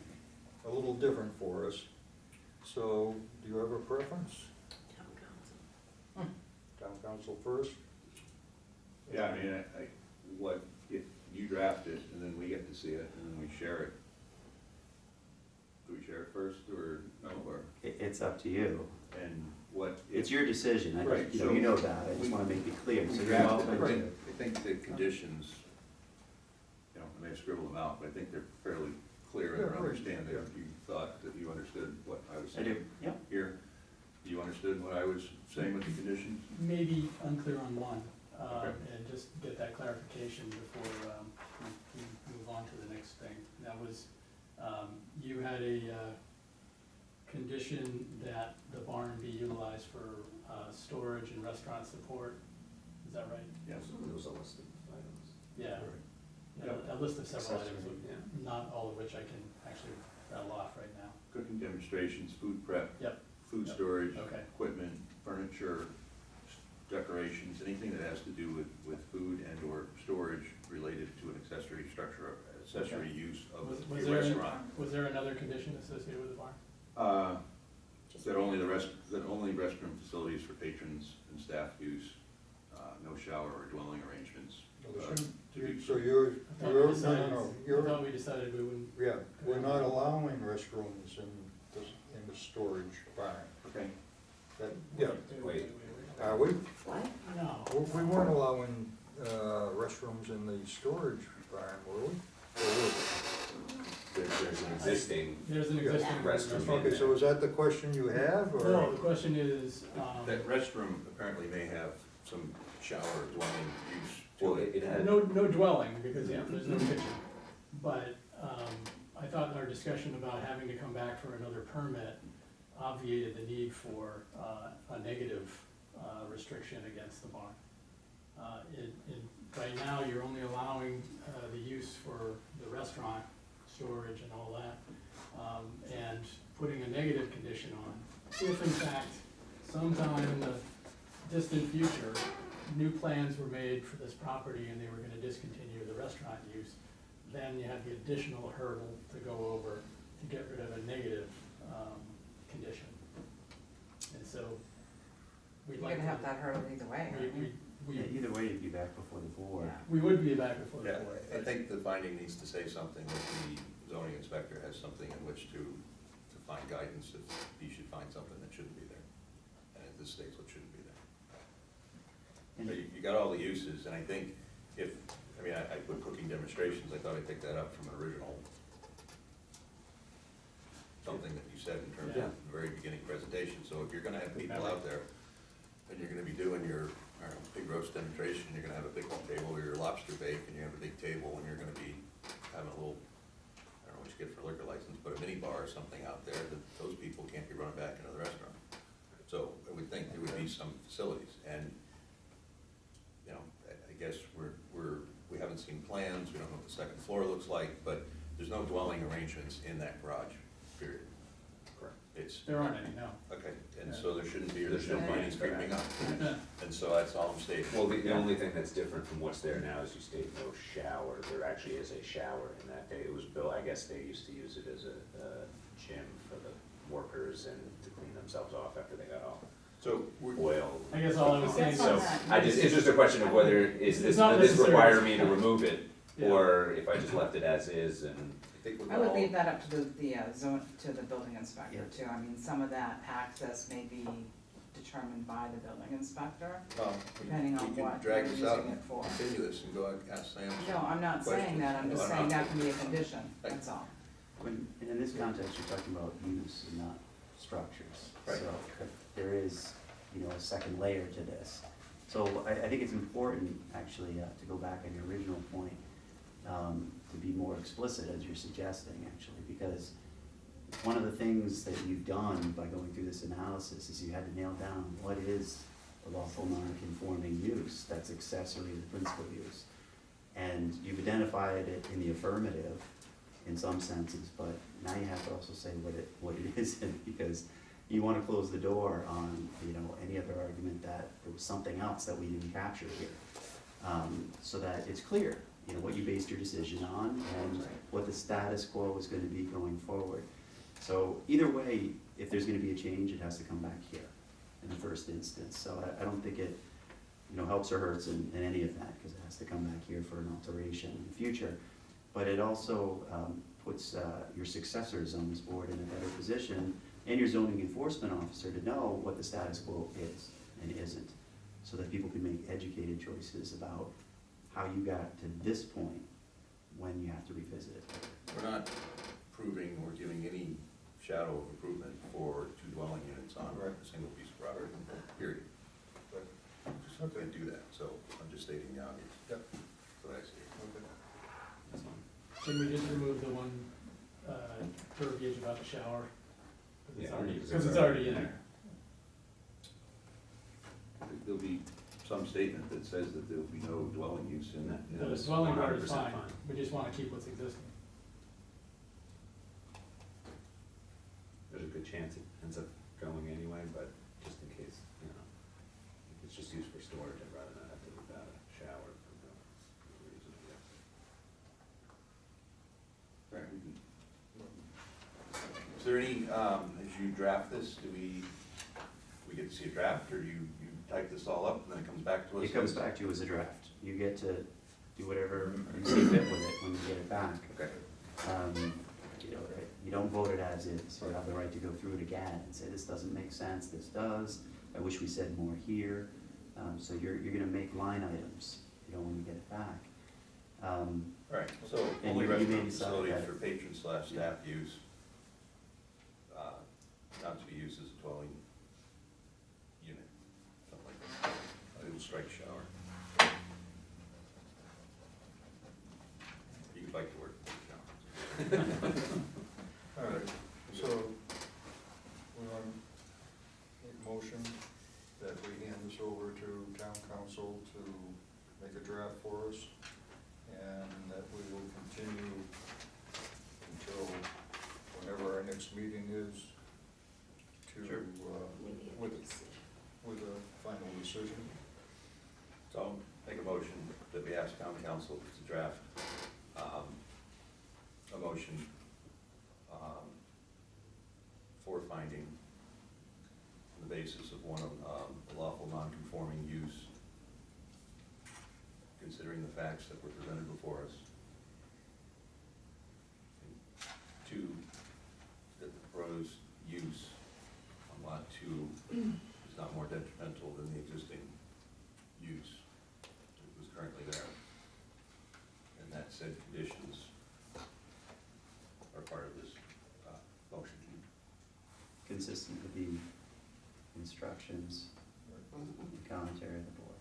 a little different for us. So, do you have a preference? Town council. Town council first? Yeah, I mean, what, if you draft it and then we get to see it and then we share it, do we share it first or no, or, It's up to you. and what? It's your decision. Right, You so know that. I just we- want to make it clear. We So you're draft it, welcome to. I think the conditions, I may have scribbled them out, but I think they're fairly clear in Yeah, their right, understanding. yeah. You thought that you understood what I was I saying do, yep. here. You understood what I was saying with the conditions? Maybe unclear on one, Okay. and just get that clarification before we move on to the next thing. That was, you had a condition that the barn be utilized for storage and restaurant support, is that right? Yes. There was a list of items. Yeah, Yep. a list of several items, Accessory, yeah. not all of which I can actually rattle off right now. Cooking demonstrations, food prep. Yep. Food Yep. storage. Okay. Equipment, furniture, decorations, anything that has to do with food and or storage related to an accessory structure, accessory Okay. use of Was a there, restaurant. was there another condition associated with the barn? That only restroom facilities for patrons and staff use, no shower or dwelling arrangements. No, there uh, shouldn't- to be- So you're, I thought we no, decided- no, I you're, thought we decided we wouldn't. yeah, we're not allowing restrooms in the storage barn. Okay. That, yeah, Wait. are we? What? No. We weren't allowing, restrooms in the storage barn, were we? Or were we? There's an existing, There's an existing. Restroom. Okay, so is that the question you have, or? No, the question is, That restroom apparently may have some shower dwelling use well, to it. it had, no dwelling, because there's no kitchen. But, I thought our discussion about having to come back for another permit obviated the need for, a negative, restriction against the barn. Right now, you're only allowing, the use for the restaurant, storage and all that, and putting a negative condition on. If in fact, sometime in the distant future, new plans were made for this property and they were gonna discontinue the restaurant use, then you have the additional hurdle to go over to get rid of a negative, condition. And so, we'd You're like gonna to. have that hurdle either way, aren't you? Yeah, either way, you'd be back before the board. Yeah. We would be back before the Yeah, board. I think the finding needs to say something, that the zoning inspector has something in which to find guidance if he should find something that shouldn't be there. And this states what shouldn't be there. And So you got all the uses, and I think I put cooking demonstrations, I thought I picked that up from an original, something that you said in terms of the very beginning presentation. So if you're gonna have people out there, and you're gonna be doing your, pig roast demonstration, you're gonna have a picnic table, or your lobster bake, and you have a big table, and you're gonna be having a little, I don't know what you get for liquor license, but a mini bar or something out there, that those people can't be running back into the restaurant. So I would think there would be some facilities, and, I guess we haven't seen plans, we don't know what the second floor looks like, but there's no dwelling arrangements in that garage, period. correct. It's, There aren't any, no. okay, and so there shouldn't be, or there's There's no no findings plans for creeping that. up. And so that's all I'm stating. Well, the only thing that's different from what's there now is you state no shower. There actually is a shower in that day. It was built, I guess they used to use it as a gym for the workers and to clean themselves off after they got off So we're, oil. I guess all I was saying That's is. on So, that. it's just a question of whether, is It's this, not does this necessary. require me to remove it? Yeah. Or if I just left it as is and, I think we're I would all, leave that up to to the building inspector too. I mean, some of that access may be determined by the building inspector, depending on we can what drag you're this out using and it for. continue this and go out and ask Sam. No, I'm not saying that, I'm just Questions? saying that can be a condition, that's all. When, and in this context, you're talking about use and not structures. Right. So there is, a second layer to this. So I think it's important, actually, to go back on your original point, to be more explicit, as you're suggesting, actually, because one of the things that you've done by going through this analysis is you had to nail down what is a a lawful non-conforming use that's accessory to the principal use. And you've identified it in the affirmative in some senses, but now you have to also say what it isn't, because you wanna close the door on, you know, any other argument that there was something else that we didn't capture here. So that it's clear, you know, what you based your decision on and what the status quo is gonna be going forward. So either way, if there's gonna be a change, it has to come back here in the first instance. So I don't think it, you know, helps or hurts in any event, because it has to come back here for an alteration in the future. But it also puts your successors on this board in a better position, and your zoning enforcement officer, to know what the status quo is and isn't, so that people can make educated choices about how you got to this point when you have to revisit it. We're not proving or giving any shadow of improvement for 2 dwelling units on a single piece of property, period. Right. Just can't do that, so I'm just stating the obvious. Yep. That's what I see. Can we just remove the one, verbiage about the shower? Yeah, Because it's already in there. There'll be some statement that says that there'll be no dwelling use in that. The dwelling part is 100% fine, fine. we just wanna keep what's existing. There's a good chance it ends up going anyway, but just in case, you know, if it's just used for storage, I'd rather not have to leave out a shower for no reason, I guess. Right, we can- Is there any, as you draft this, do we get to see a draft, or you type this all up and then it comes back to us? It comes back to you as a draft. You get to do whatever you see fit with it when you get it back. Okay. You know, you don't vote it as is. You have the right to go through it again and say, this doesn't make sense, this does, I wish we said more here. So you're gonna make line items, you know, when you get it back. Right, so And only you may restaurant decide facilities that- for patron/staff use, not to be used as a dwelling unit, something like that. I will strike shower. You could like the word shower. All right, so we want to make a motion that we hand this over to town council to make a draft for us, and that we will continue until whenever our next meeting is to, Sure. with a final decision. So I'll make a motion that we ask town council to draft a motion for finding on the basis of one of the lawful non-conforming use, considering the facts that were presented before us. And 2, that the proposed use on lot 2 is not more detrimental than the existing use that was currently there. And that said conditions are part of this motion. Consistent with the instructions and commentary of the board.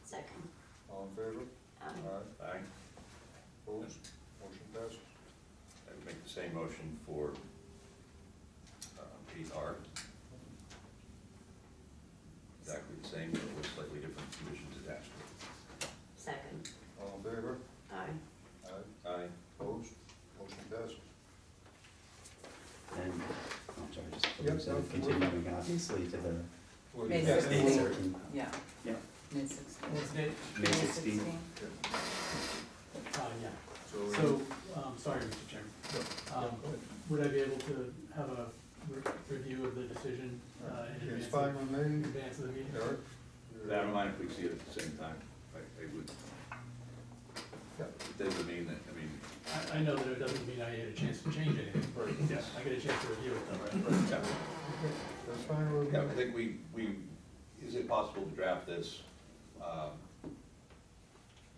Second. All in favor? Aye. Opposed? Motion passes. I would make the same motion for 8R. Exactly the same, but with slightly different conditions attached to it. Second. All in favor? Aye. Aye. Aye. Opposed? Motion passes. And, I'm sorry, just Yep, so no, continuing obviously to the Well, May yeah, 16th. date certain. Yeah, Yeah, May 16th. What's the date? May 16th. Yeah. So, So, sorry, Mr. Chairman. go ahead. Would I be able to have a review of the decision in It's advance fine of, with in me. advance of the meeting? Eric? I don't mind if we see it at the same time. I would, Yeah. it doesn't mean that, I mean, I know that it doesn't mean I get a chance to change anything. Right. yes. I get a chance to review it though, right? Yeah. That's fine with Yeah, I me. think is it possible to draft this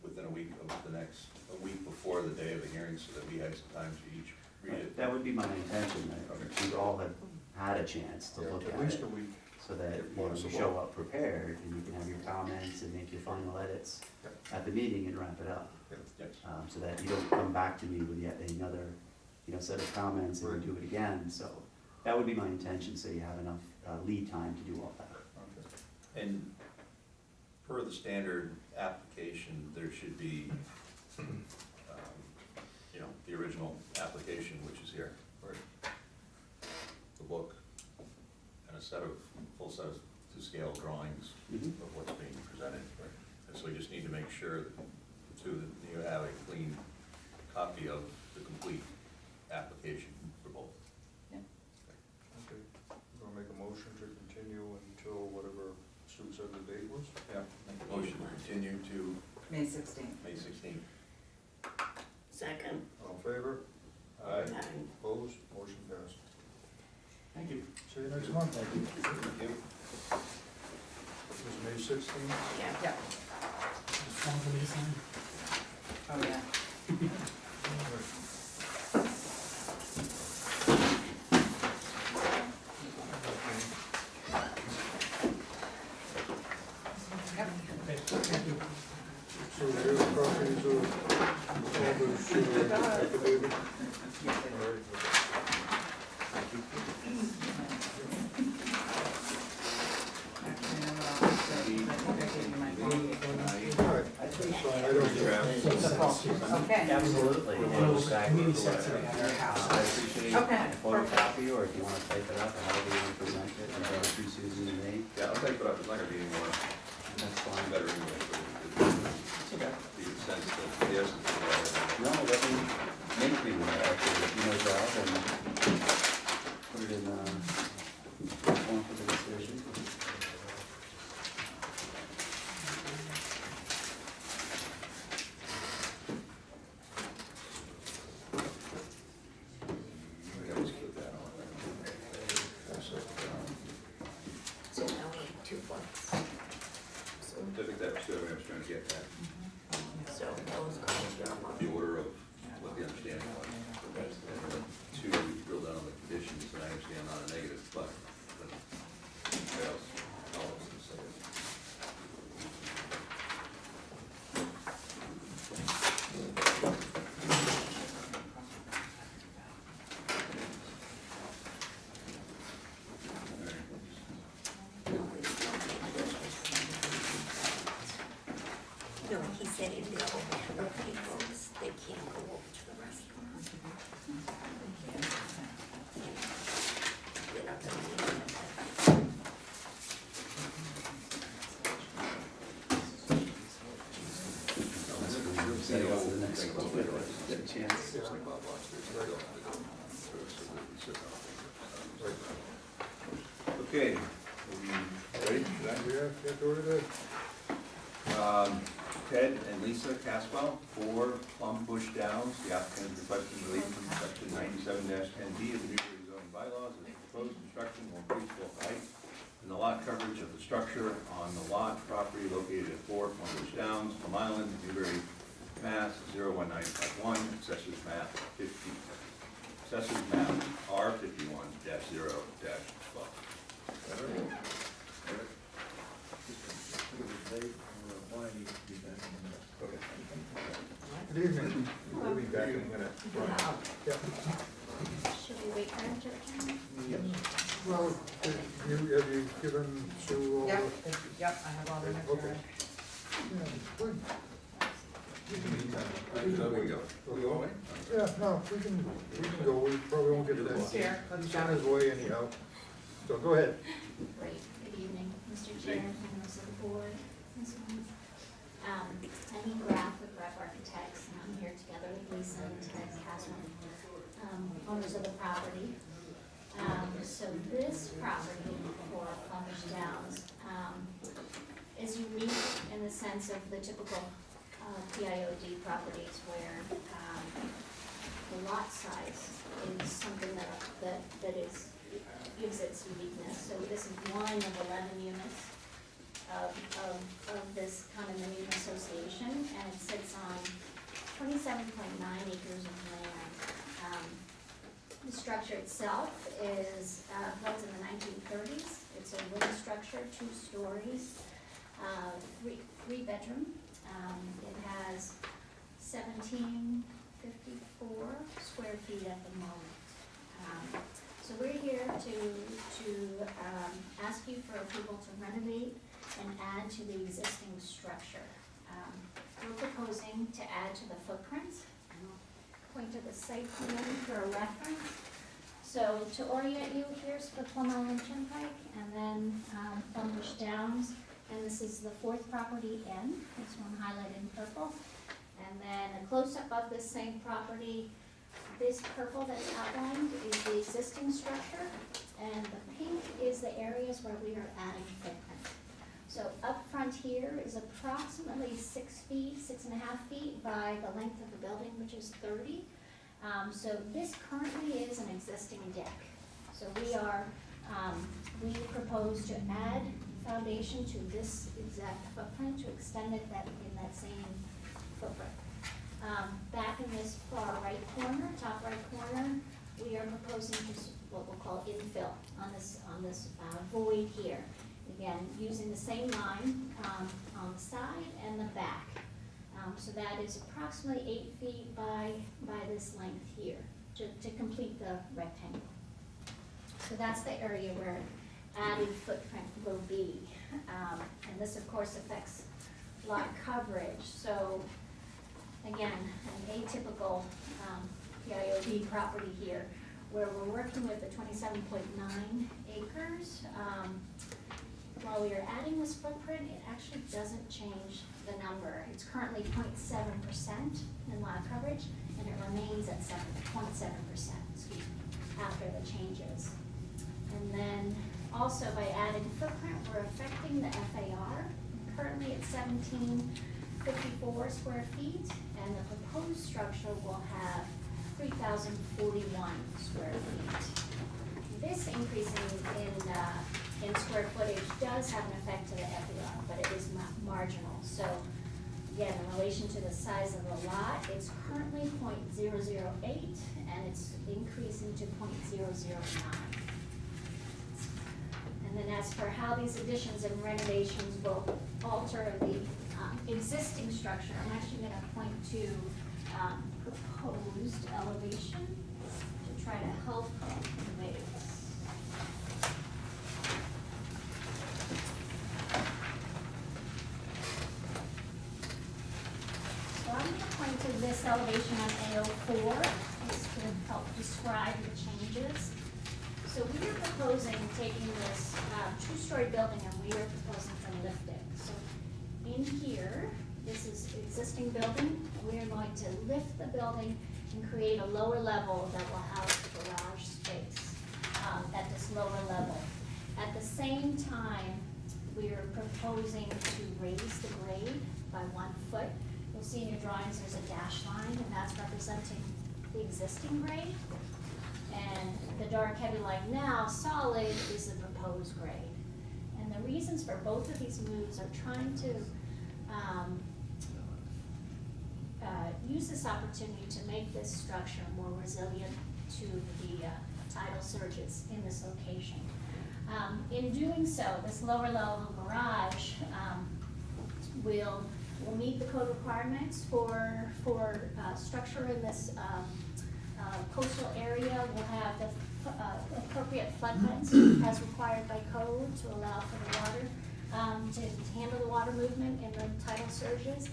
within a week of a week before the day of the hearing, so that we had some time to each read it? That would be my intention, that we all have had a chance to Yeah, look at at least it, a week. so that, if you know, you possible. show up prepared, and you can have your comments and make your final edits Yep. at the meeting and wrap it up. Yes. So that you don't come back to me with yet another, you know, set of comments and Right. we do it again, so that would be my intention, so you have enough lead time to do all that. And per the standard application, there should be, the original application, which is here, right? The book, and a full set of to-scale drawings of what's being presented. And so we just need to make sure that you have a clean copy of the complete application for both. Okay, we're gonna make a motion to continue until whatever Sue said the date was? Yeah. Make a motion to continue to May 16th. May 16th. Second. All in favor? Aye. Opposed? Motion passed. Thank you. See you next month. Thank you. It was May 16th. Yeah. Yep. Form for me to sign? Oh, yeah. Okay, thank you. So we have copies of all the affidavit? All right. Actually, no, I think I gave you my copy. All right, that's fine, I don't. Okay. Absolutely. And we'll back Community with sets a- it at our house. I appreciate Okay, a photocopy, or if you wanna type it up, or however you wanna present it, and go through Susan and me, Yeah, I'll take it up, it's not gonna be any more, that's fine. better anyway, but It's okay. the sense that the essence of that. No, it doesn't make me want to actually do my job and put it in, form for the decision. We always put that on there. So now we have 2 books. So, I think that was good, I was trying to get that, so those go the order of what the understanding was. And then 2, we drilled down on the conditions, and I understand not a negative, but what else? All of them say it. No, he said if they're over okay folks, they can't go over to the restaurant. They're not gonna be able to. See you on the next one. Get a chance. Okay, ready? We have, get order there. Ted and Lisa Caswell, 4 Plum Bush Downs. The applicant is requesting relief from section 97-10B of the Newbury zoning bylaws as the proposed construction will increase both height and the lot coverage of the structure on the lot property located at 4 Plum Bush Downs, Plum Island, Newbury, Mass. 01951, Assessors Map 50, Assessors Map R51-0-12. Good evening. We'll be back in a minute. Yeah. Should we wait for him to return? Well, have you given Sue all the? Yep, yep, I have all the Okay. material. Yeah, good. There we go. We go away? Yeah, no, we can go, we probably won't get to that. Chair. He's on his way anyhow, so go ahead. Great, good evening, Mr. Chair, members of the board. I'm Amy Graff with Graff Architects, and I'm here together with Lisa and Ted Caswell, owners of the property. So this property for Plumbush Downs is unique in the sense of the typical PIOD properties where the lot size is something that gives its uniqueness. So this is one of 11 units of this condominium association, and it sits on 27.9 acres of land. The structure itself is built in the 1930s. It's a wooden structure, 2 stories, 3 bedroom. It has 1754 square feet at the moment. So we're here to ask you for approval to renovate and add to the existing structure. We're proposing to add to the footprint. Point to the site plan for a reference. So to orient you, here's the Plum Island Turnpike, and then Plumbush Downs, and this is the fourth property in, this one highlighted in purple. And then a close-up of this same property, this purple that's outlined is the existing structure, and the pink is the areas where we are adding footprint. So up front here is approximately 6 feet, 6.5 feet by the length of the building, which is 30. So this currently is an existing deck. So we propose to add foundation to this exact footprint, to extend it in that same footprint. Back in this far right corner, top right corner, we are proposing to what we'll call infill on this void here. Again, using the same line on the side and the back. So that is approximately 8 feet by this length here to complete the rectangle. So that's the area where added footprint will be. And this, of course, affects lot coverage. So again, an atypical PIOD property here, where we're working with the 27.9 acres. While we are adding this footprint, it actually doesn't change the number. It's currently 0.7% in lot coverage, and it remains at 0.7%, after the changes. And then also by adding footprint, we're affecting the FAR. Currently it's 1754 square feet, and the proposed structure will have 3,041 square feet. This increase in square footage does have an effect to the FAR, but it is marginal. So again, in relation to the size of the lot, it's currently 0.008, and it's increasing to 0.009. And then as for how these additions and renovations will alter the existing structure, I'm actually going to point to proposed elevation to try to help convey this. So I'm going to point to this elevation on A04, just to help describe the changes. So we are proposing taking this two-story building, and we are proposing to lift it. So in here, this is existing building, and we are going to lift the building and create a lower level that will house the garage space at this lower level. At the same time, we are proposing to raise the grade by 1 foot. You'll see in your drawings there's a dash line, and that's representing the existing grade. And the dark heavy line now, solid, is the proposed grade. And the reasons for both of these moves are trying to use this opportunity to make this structure more resilient to the tidal surges in this location. In doing so, this lower level garage will meet the code requirements for structure in this coastal area. Will have the appropriate flood vents as required by code to allow for the water, to handle the water movement in the tidal surges.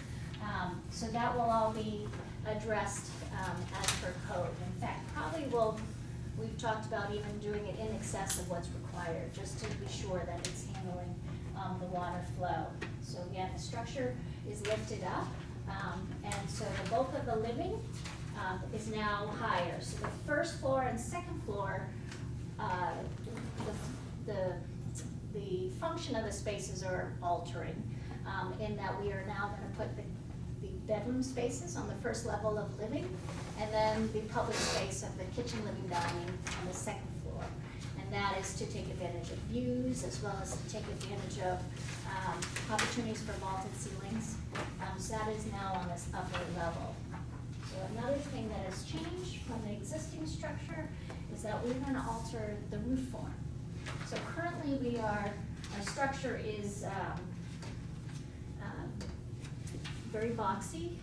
So that will all be addressed as per code. In fact, we've talked about even doing it in excess of what's required, just to be sure that it's handling the water flow. So again, the structure is lifted up, and so the bulk of the living is now higher. So the first floor and second floor, the function of the spaces are altering, in that we are now going to put the bedroom spaces on the first level of living, and then the public space of the kitchen, living, dining on the second floor. And that is to take advantage of views, as well as to take advantage of opportunities for vaulted ceilings. So that is now on this upper level. So another thing that has changed from the existing structure is that we're going to alter the roof form. So currently our structure is very boxy,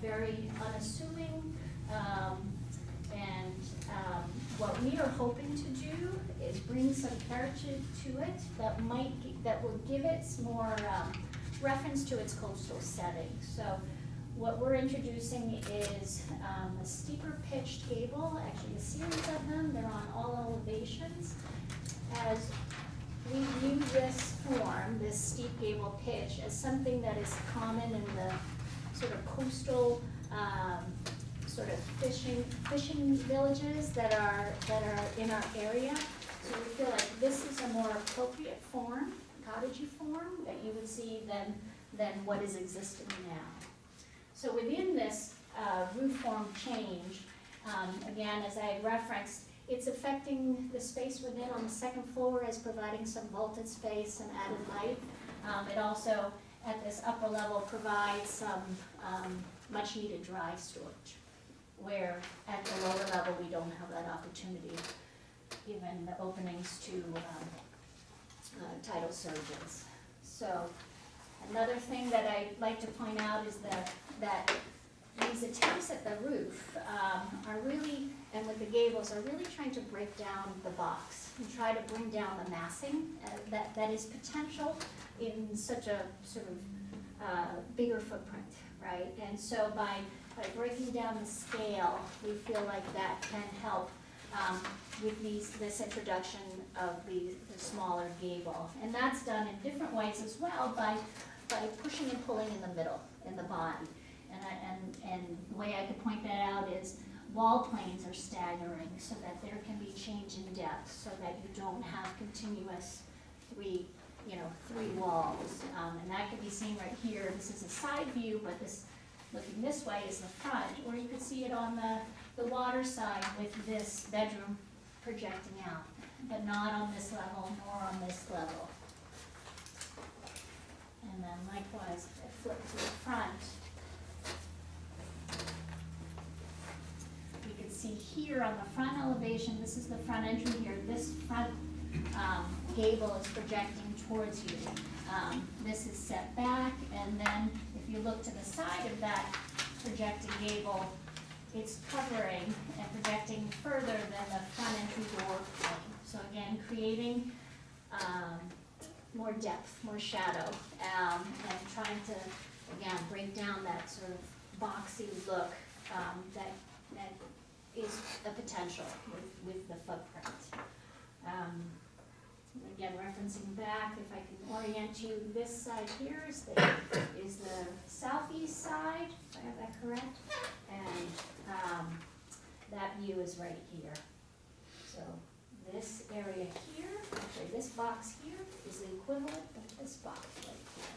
very unassuming, and What we are hoping to do is bring some character to it that will give it more reference to its coastal setting. So what we're introducing is a steeper pitched gable, actually a series of them. They're on all elevations. As we view this form, this steep gable pitch, as something that is common in the sort of coastal sort of fishing villages that are in our area. So we feel like this is a more appropriate form, cottagey form, that you would see than what is existing now. So within this roof form change, again, as I referenced, it's affecting the space within on the second floor as providing some vaulted space and added light. It also, at this upper level, provides some much needed dry storage, where at the lower level we don't have that opportunity, given the openings to tidal surges. So another thing that I'd like to point out is that these attempts at the roof are really, and with the gables, are really trying to break down the box and try to bring down the massing that is potential in such a sort of bigger footprint, right? And so by breaking down the scale, we feel like that can help with this introduction of the smaller gable. And that's done in different ways as well by pushing and pulling in the middle, in the body. And the way I could point that out is wall planes are staggering so that there can be change in depth, so that you don't have continuous three walls. And that can be seen right here. This is a side view, but this looking this way is the front, or you could see it on the water side with this bedroom projecting out, but not on this level nor on this level. And then likewise, if I flip to the front, you can see here on the front elevation, this is the front entry here, this front gable is projecting towards you. This is set back, and then if you look to the side of that projecting gable, it's covering and projecting further than the front entry door plane. So again, creating more depth, more shadow, and trying to, again, break down that sort of boxy look that is a potential with the footprint. Again, referencing back, if I can orient you, this side here is the southeast side, if I have that correct, and that view is right here. So this area here, actually this box here, is the equivalent of this box right here.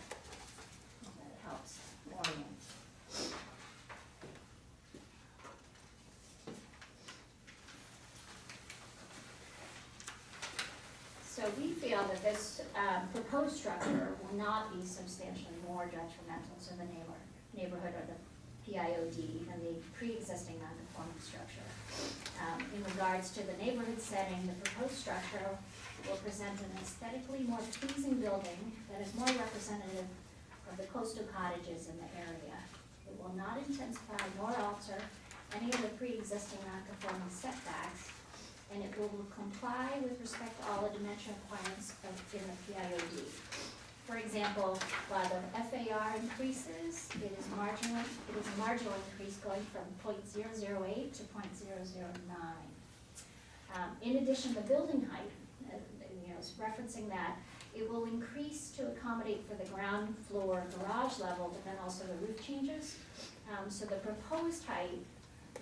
And that helps orient. So we feel that this proposed structure will not be substantially more detrimental to the neighborhood or the PIOD than the pre-existing non-conforming structure. In regards to the neighborhood setting, the proposed structure will present an aesthetically more pleasing building that is more representative of the coastal cottages in the area. It will not intensify nor alter any of the pre-existing non-conforming setbacks, and it will comply with respect to all the dimension requirements in the PIOD. For example, while the FAR increases, it is a marginal increase going from 0.008 to 0.009. In addition, the building height, referencing that, it will increase to accommodate for the ground floor garage level, but then also the roof changes. So the proposed height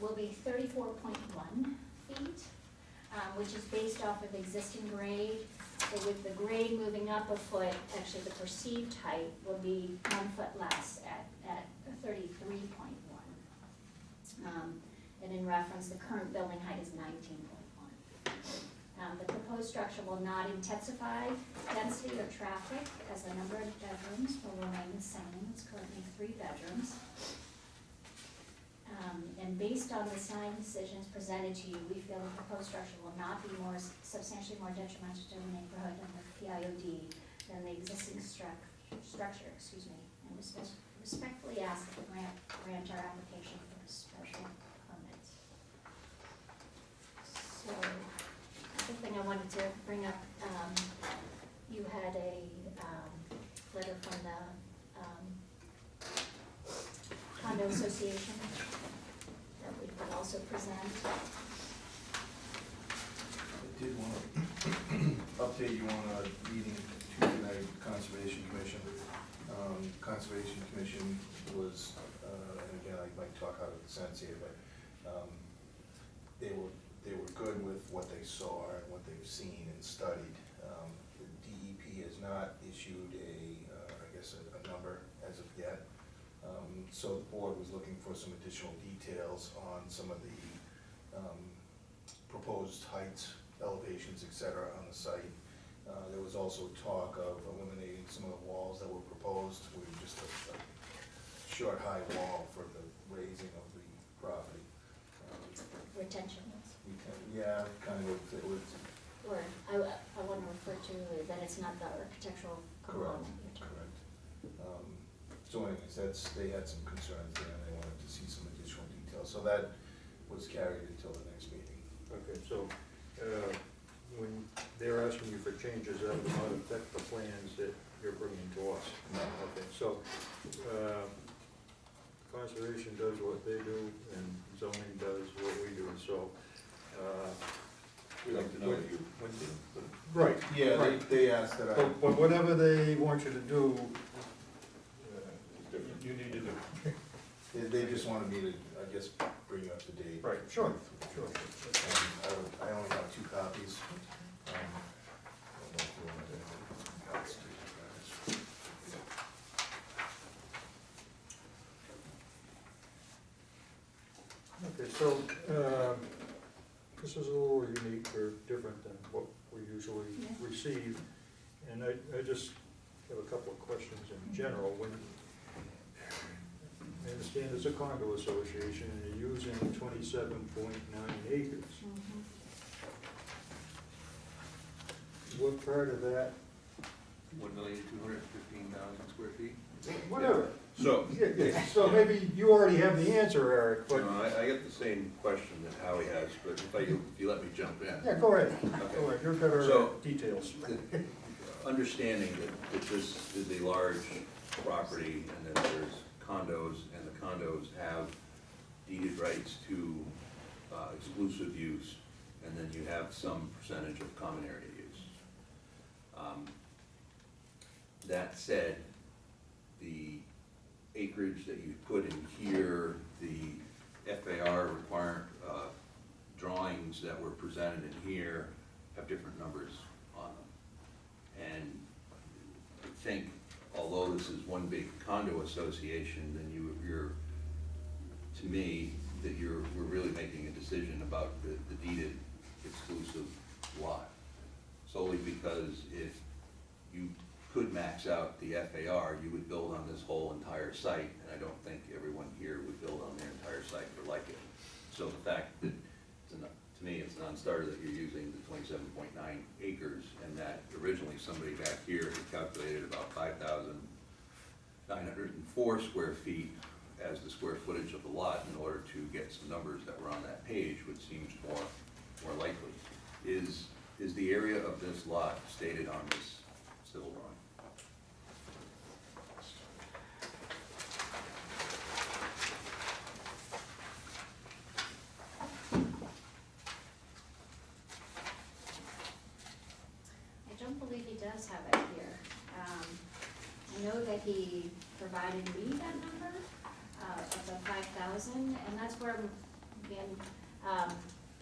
will be 34.1 feet. Which is based off of existing grade. So with the grade moving up a foot, actually the perceived height will be 1 foot less at 33.1. And in reference, the current building height is 19.1. The proposed structure will not intensify density or traffic, as the number of bedrooms will remain the same. It's currently 3 bedrooms. And based on the design decisions presented to you, we feel the proposed structure will not be substantially more detrimental to the neighborhood and the PIOD than the existing structure, and respectfully ask that the grant our application for a special permit. So, the thing I wanted to bring up, you had a, letter from the, condo association that we could also present. I did want to update you on a meeting Tuesday night with the Conservation Commission. Conservation Commission was, and again, I might talk out of the sense here, but they were good with what they saw and what they've seen and studied. The DEP has not issued a number as of yet. So the board was looking for some additional details on some of the proposed heights, elevations, et cetera, on the site. There was also talk of eliminating some of the walls that were proposed, with just a short, high wall for the raising of the property. Retention walls. Yeah, kind of, it was, Or, I want to refer to that it's not the architectural component you're talking about. correct. So anyways, they had some concerns there, and they wanted to see some additional details, so that was carried until the next meeting. Okay, so, when they're asking you for changes, that will not affect the plans that you're bringing to us? No. Okay, so, conservation does what they do, and zoning does what we do, so, We'd like to know what you went to. right. Yeah, right. they asked that I, But whatever they want you to do, you need to do. they just wanted me to, I guess, bring you up to date. Right, sure, sure. I only have 2 copies. I don't know if you want anything else to Okay, so, this is a little unique or different than what we usually Yeah. receive. And I just have a couple of questions in general. When, I understand it's a condo association and you're using 27.9 acres. What part of that, 1,215,000 square feet. whatever. So, So maybe you already have the answer, Eric, but, I get the same question that Howie has, but if you let me jump in. yeah, go ahead. Okay. Go ahead, you're better So- at details. Understanding that this is a large property and that there's condos, and the condos have deeded rights to exclusive use, and then you have some percentage of common area use. That said, the acreage that you put in here, the FAR requirement, drawings that were presented in here have different numbers on them. And I think, although this is one big condo association, then you're, to me, that we're really making a decision about the deeded exclusive lot. Solely because if you could max out the FAR, you would build on this whole entire site, and I don't think everyone here would build on their entire site or like it. So the fact that, to me, it's a non-starter that you're using the 27.9 acres, and that originally somebody back here had calculated about 5,904 square feet as the square footage of the lot in order to get some numbers that were on that page, which seems more likely. Is the area of this lot stated on this civil drawing? I don't believe he does have it here. I know that he provided me that number of the 5,000, and that's where, again,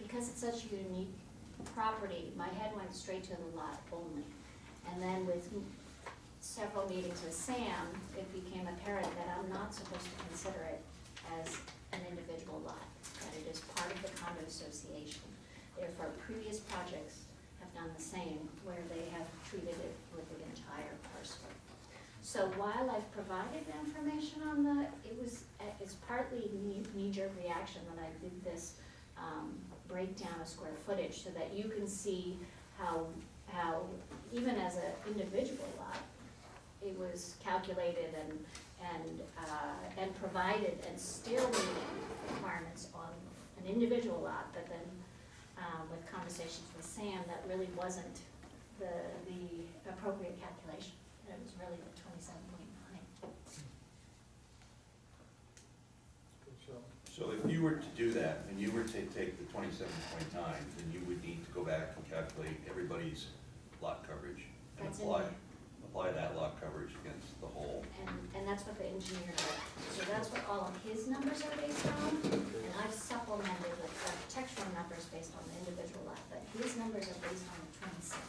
because it's such a unique property, my head went straight to the lot only. And then with several meetings with Sam, it became apparent that I'm not supposed to consider it as an individual lot, that it is part of the condo association. Therefore, previous projects have done the same, where they have treated it with the entire parcel. So while I've provided information on it's partly knee-jerk reaction that I did this breakdown of square footage, so that you can see how even as an individual lot, it was calculated and provided and still meeting requirements on an individual lot, but then with conversations with Sam, that really wasn't the appropriate calculation. It was really the 27.9. So if you were to do that, and you were to take the 27.9, then you would need to go back and calculate everybody's lot coverage and That's in apply that lot coverage against the whole. And that's what the engineer did. So that's what all of his numbers are based on, and I've supplemented with architectural numbers based on the individual lot, but his numbers are based on the 27.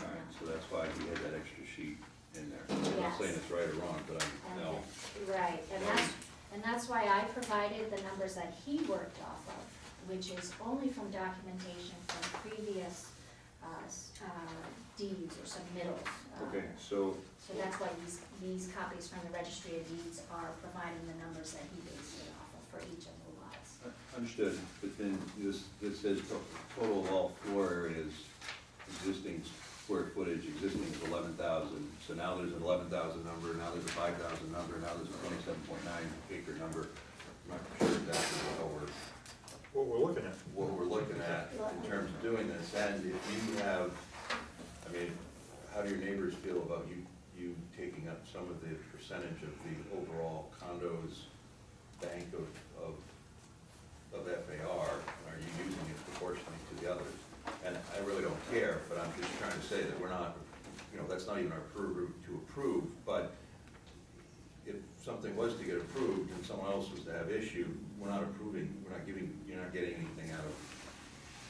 All right, so that's why he had that extra sheet in there. I'm not Yes. saying it's right or wrong, but I know. Right, and that's why I provided the numbers that he worked off of, which is only from documentation from previous deeds or submittals. Okay, so, So that's why these copies from the registry of deeds are providing the numbers that he based it off of for each of the lots. understood, but then this says total of all floor areas, existing square footage, existing is 11,000. So now there's an 11,000 number, now there's a 5,000 number, now there's a 27.9 acre number. I'm not sure exactly What we're looking at. what we're looking at in terms of doing this, and if you have, I mean, how do your neighbors feel about you taking up some of the percentage of the overall condos bank of FAR? Are you using it proportionally to the others? And I really don't care, but I'm just trying to say that we're not, that's not even our purview to approve, but if something was to get approved and someone else was to have issue, we're not approving, you're not getting anything out of,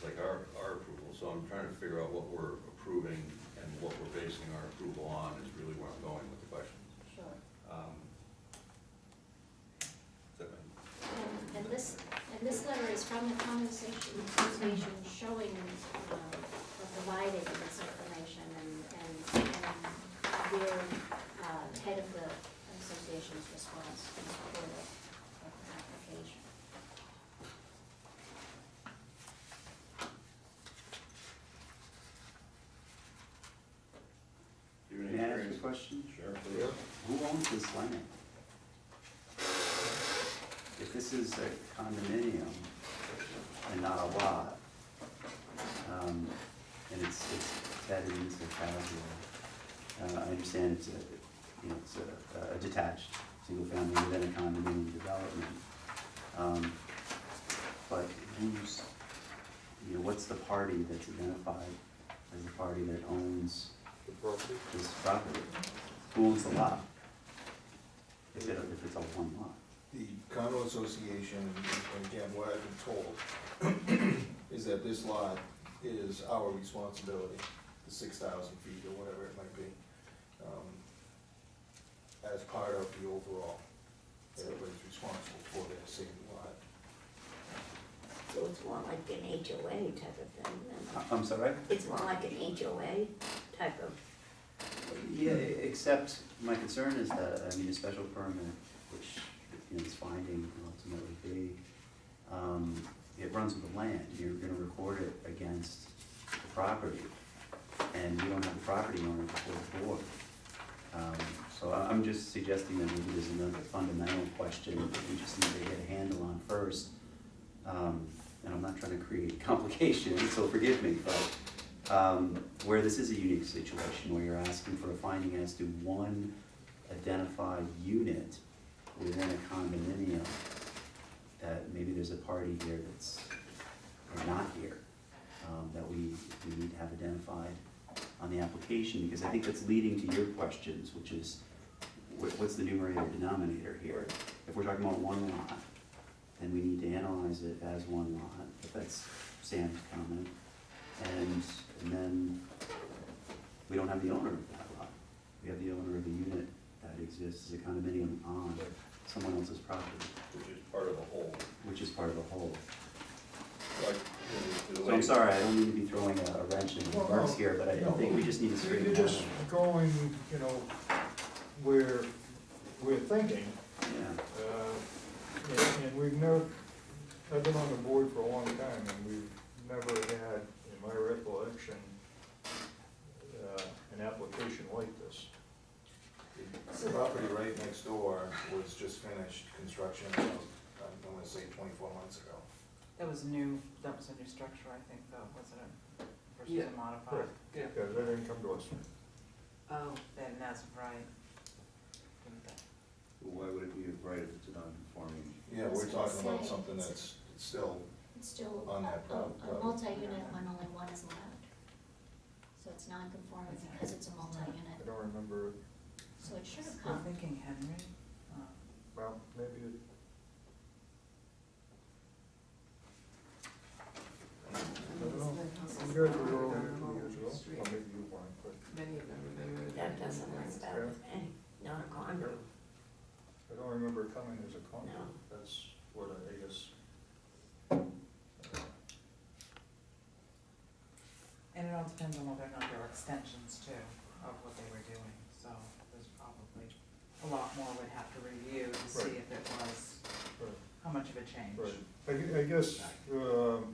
like, our approval. So I'm trying to figure out what we're approving and what we're basing our approval on is really where I'm going with the question. Sure. Is that right? And this letter is from the Conservation Association showing, or providing this information, and their head of the association's response in support of the application. Do you have May any I ask experience? a question? Sure, please. Who owns this land? If this is a condominium and not a lot, and it's headed into Casio, I understand it's a detached, single family within a condominium development. But what's the party that's identified as the party that owns The property. this property? Who owns the lot? If it's a one lot? The condo association, and again, what I've been told, is that this lot is our responsibility, the 6,000 feet or whatever it might be, as part of the overall. Everybody's responsible for their same lot. So it's more like an HOA type of thing then? I'm sorry? It's more like an HOA type of, Yeah, except my concern is that, a special permit, which, its finding will ultimately be, it runs with the land. You're gonna record it against the property, and you don't have the property owner before the board. So I'm just suggesting that maybe there's another fundamental question that we just need to get a handle on first. And I'm not trying to create complications, so forgive me, but where this is a unique situation, where you're asking for a finding as to one identified unit within a condominium, that maybe there's a party here that's, or not here, that we need to have identified on the application, because I think that's leading to your questions, which is, what's the numerator denominator here? If we're talking about one lot, then we need to analyze it as one lot, if that's Sam's comment. And then we don't have the owner of that lot. We have the owner of the unit that exists as a condominium on someone else's property. Which is part of a whole. Which is part of a whole. Like, the So way- I'm sorry, I don't mean to be throwing a wrench in the Well, works no, here, but I no, think we just need to You're straighten just out. going, where we're thinking, Yeah, and we've never, I've been on the board for a long time, and we've never had, in my recollection, an application like this. The property right next door was just finished construction, I'm gonna say 24 months ago. That was a new structure, I think, though, wasn't it? Versus Yeah. a modified. Yeah, that didn't come to us. Oh. Then as of right. Well, why would it be right if it's a non-conforming? Yeah, we're talking about something It's- that's still, It's still On that a property. multi-unit when only one is allowed. So it's non-conforming because it's a I multi-unit, don't remember, so it should have I'm come. thinking Henry. well, maybe it. I don't know. You guys were over here 2 years ago, or maybe you weren't, but Many of them remember. That doesn't list out with me, not a condo. I don't remember it coming as a condo. No. That's what I guess. And it all depends on whether or not there are extensions too of what they were doing, so there's probably a lot more would have to review to see Right. if it was, Right. how much of a change. Right, I guess, you know,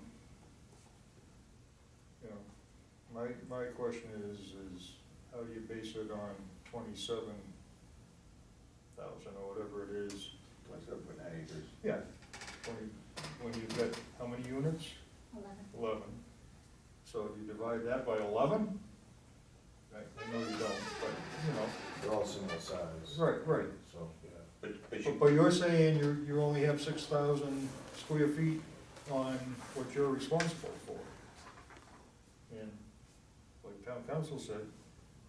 my question is how do you base it on 27,000 or whatever it is? 27.9 acres. Yeah, 20, when you've got, how many units? 11. So if you divide that by 11, I know you don't, but, you know. they're all similar size. Right. So, yeah. But you're saying you only have 6,000 square feet on what you're responsible for. And like town council said,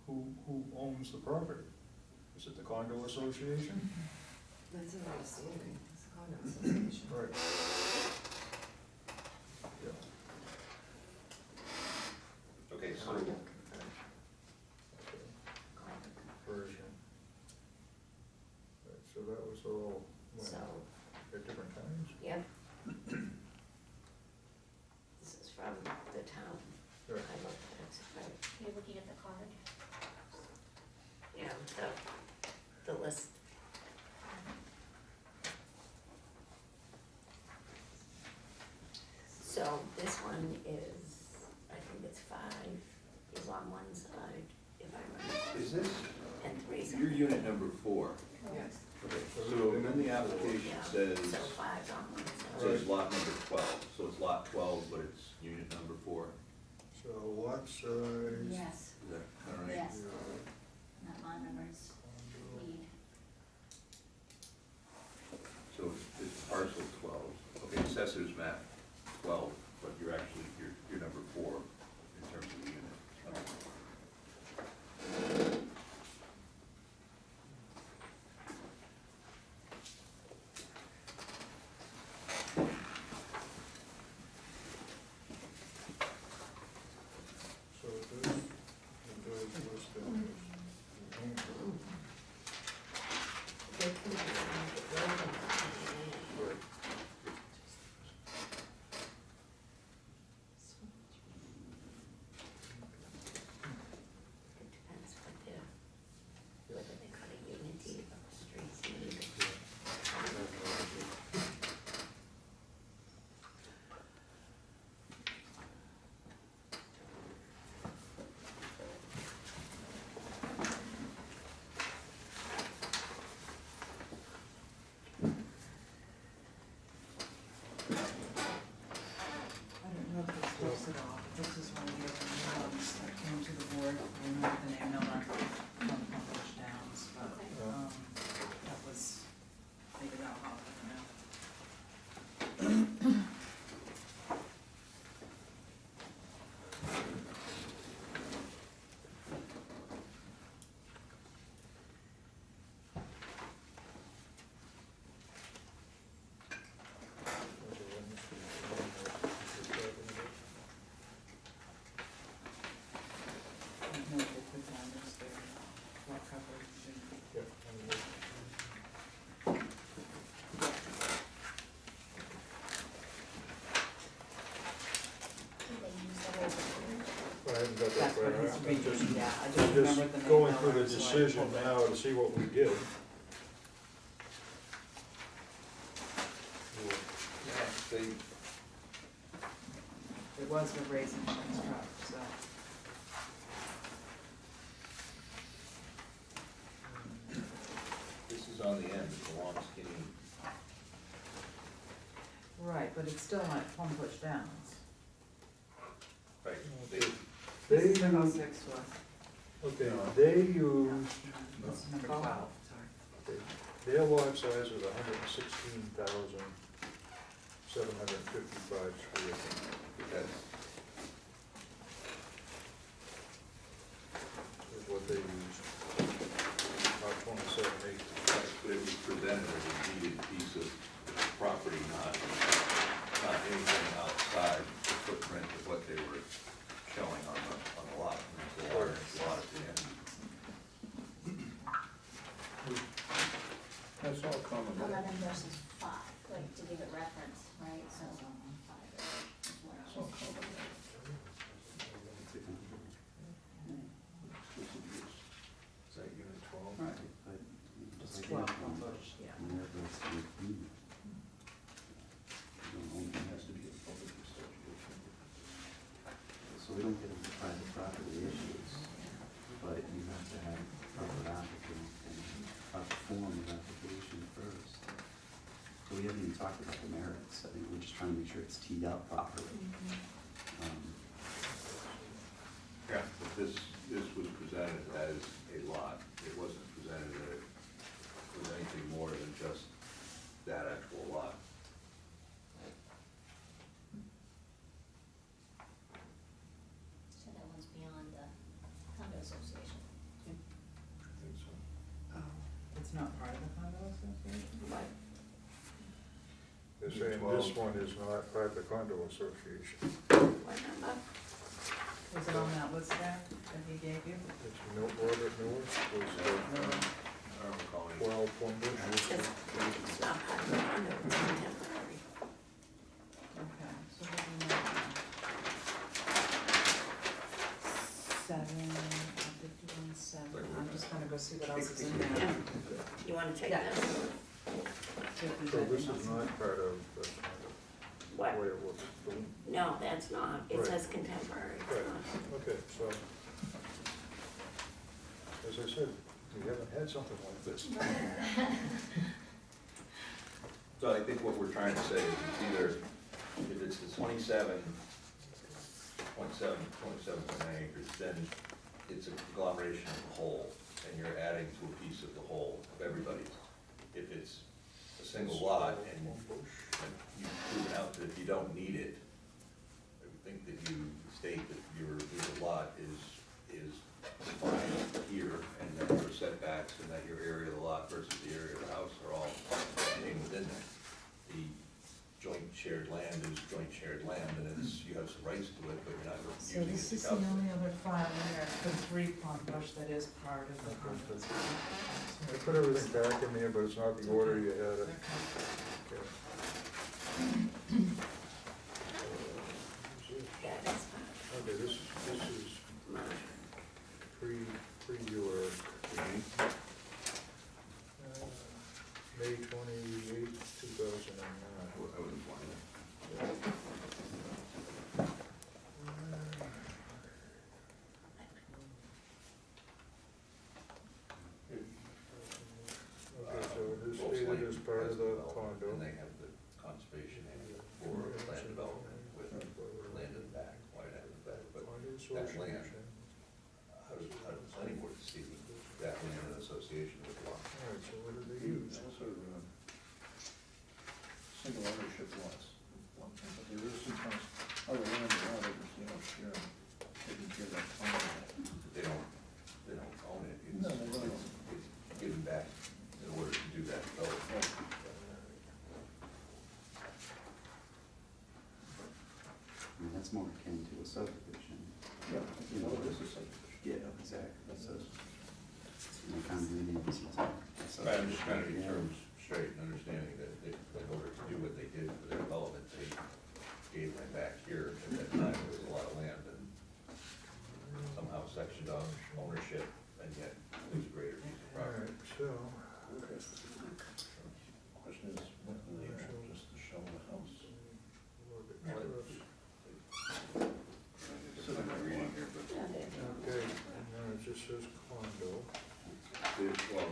who owns the property? Is it the condo association? That's an understanding, it's a condo association. Right. Yeah. Okay, so, Condo. Version. Right, so that was all, when, So, at different times? yep. This is from the town. I Right. looked at it, right, You're looking at the card. yeah, the list. So this one is, I think it's 5 is on one side, if I remember, Is this, and 3's on your the unit number 4? Yes. Okay, so, and then the application Yeah, says, so 5's on one side. says lot number 12, so it's lot 12, but it's unit number 4, So lot size. Yes, is that all right? yes, not lot numbers, read. So it's parcel 12, okay, assessor's map 12, but you're actually, you're number 4 in terms of the unit. Okay. So it does list it. They can decide the building plan. Right. It depends whether they got a unity of the streets need. I don't know if this looks it off, this is one of the other ones that came to the board, we moved the name Miller from Publish Downs, but, that was, maybe that will help, I don't know. I don't know if they put down this there, lot coverage and. Yeah, Did they use the whole thing? I haven't got that That's far. what he's I'm reading, yeah, I I'm just remembered the name going through the Miller, so I decision pulled it. now to see what we did. Yeah, they, It was the racing truck, so. this is on the end, it's a long skinny, Right, Right, but it's still not Plum Bush Downs. Right, Okay. This They is the house use, next to us. okay, they use, This is number 12, sorry. their lot size is 116,755 square feet. that's, Is what they use. About 27 acres. but it was presented as a deeded piece of property, not anything outside the footprint of what they were showing on the lot. It's a large lot at the end. That's all common, right? 11 versus 5, like to give it reference, right, so 5 is what It's else. all common. Is that unit 12? Right, but It's just 12 like Plum anything, Bush, yeah. when there goes to the agreement, you don't own It it. has to be a public association. So we don't get into private property issues, but you have to have proper applicant and proper form of application first. So we haven't even talked about the merits, I think we're just trying to make sure it's teed up properly. Yeah, but this was presented as a lot. It wasn't presented that it was anything more than just that actual lot. So that one's beyond the condo association. I think so. It's not part of the condo association? Right. They're saying this one is not part of the condo association. What number? Was it on that list there that he gave you? It's Robert North, was I don't recall any. 12 Plum Bush. It's not part of the condo, it's contemporary. Okay, so what do we know? 51, 7, I'm just gonna go see what else is in there. Yeah. You wanna take Yeah. this? See if there's So this anything is else. not part of the condo, What? the way it looks. No, that's not, it Right. says contemporary, it's Right, not. okay, so, as I said, we haven't had something like this. So I think what we're trying to say is it's either, if it's the 27.9 acres, then it's a conglomeration of the whole, and you're adding to a piece of the whole of everybody's. If it's a single lot and you've proven out that you don't need it, I would think that you state that your lot is defined here, and that your setbacks and that your area of the lot versus the area of the house are all contained within there. The joint shared land is joint shared land, and it's, you have some rights to it, but you're not So using it this to is the calculate. only other file in there for 3 Plum Bush that is part of the condo association. I put everything back in there, but it's not the order you had it. Okay. Okay. Yeah, that's fine. Okay, this is pre-your, May 28th, 2009. I wouldn't want it. Okay, so it is Rolls stated Lane as part has of the development, condo. And they have the conservation area for land development with land in the back, wide land in the back, but Condo that land, association. how does the planning board see that land in association with the lot? All right, so what do they use? Those are, single ownership lots, but there is sometimes other land around it, you know, sharing, taking care of that common. They don't own it, No, they don't. it's given back in order to do that development. I mean, that's more akin to a subdivision. Yeah, you know, this is something. Yeah, exactly, that's a, you know, condominiums, it's a Right, I'm just trying to subdivision, be yeah. terms straight, and understanding that they, in order to do what they did for their development, they gave land back here. At that time, there was a lot of land, and somehow sectioned off ownership, and yet there's a greater piece of All property. right, so, Okay. Question is, what do they have, just to show the house? look at Well, this. So I'm not reading here, but Yeah, there. Okay, and then it just says condo. there's, well,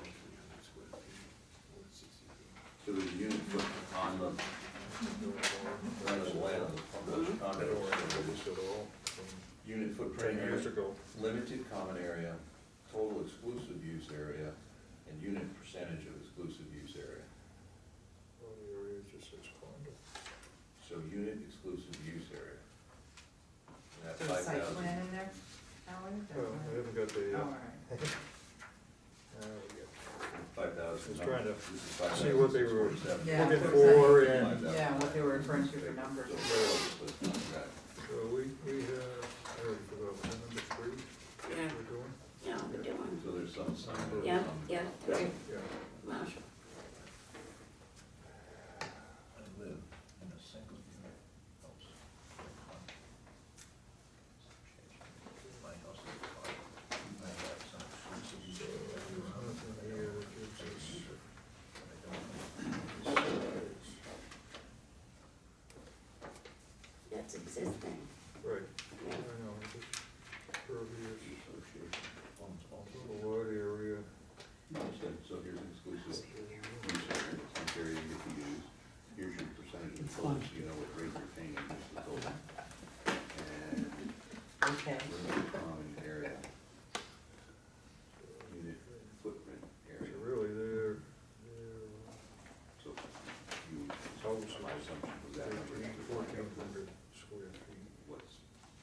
so there's a unit footprint on the Run of land on the public I condo don't remember area. this at all from Unit footprint 10 years area, ago. limited common area, total exclusive use area, and unit percentage of exclusive use area. Well, the area just says condo. So unit exclusive use area. And that's There's a site 5,000. plan in there, Alan? Well, I haven't got the, Oh, all right. we 5,000. Just trying to This is see what they were 5,047. Yeah, looking if there was for any- and, Yeah, what they were referring to for numbers. So this was contract. so we have, I already forgot, was that number 3 Yeah, we're doing? yeah, we're doing, So there's some sign. yeah, yeah, three, Yeah. Marshall. I live in a single unit house. My house is a car. I have some exclusive So use. there's nothing here that gives us I don't know. size. That's existing. Right, Yeah. I know, just pervious, Association. total lot area. So here's an exclusive use area, it's an area you get to use. Here's your percentage of It's total, fun. so you know what rate you're paying, this is the total. And Okay. limited common area, unit footprint So area. really, they're So you, House my is assumption was that number. 1,400 square feet. What's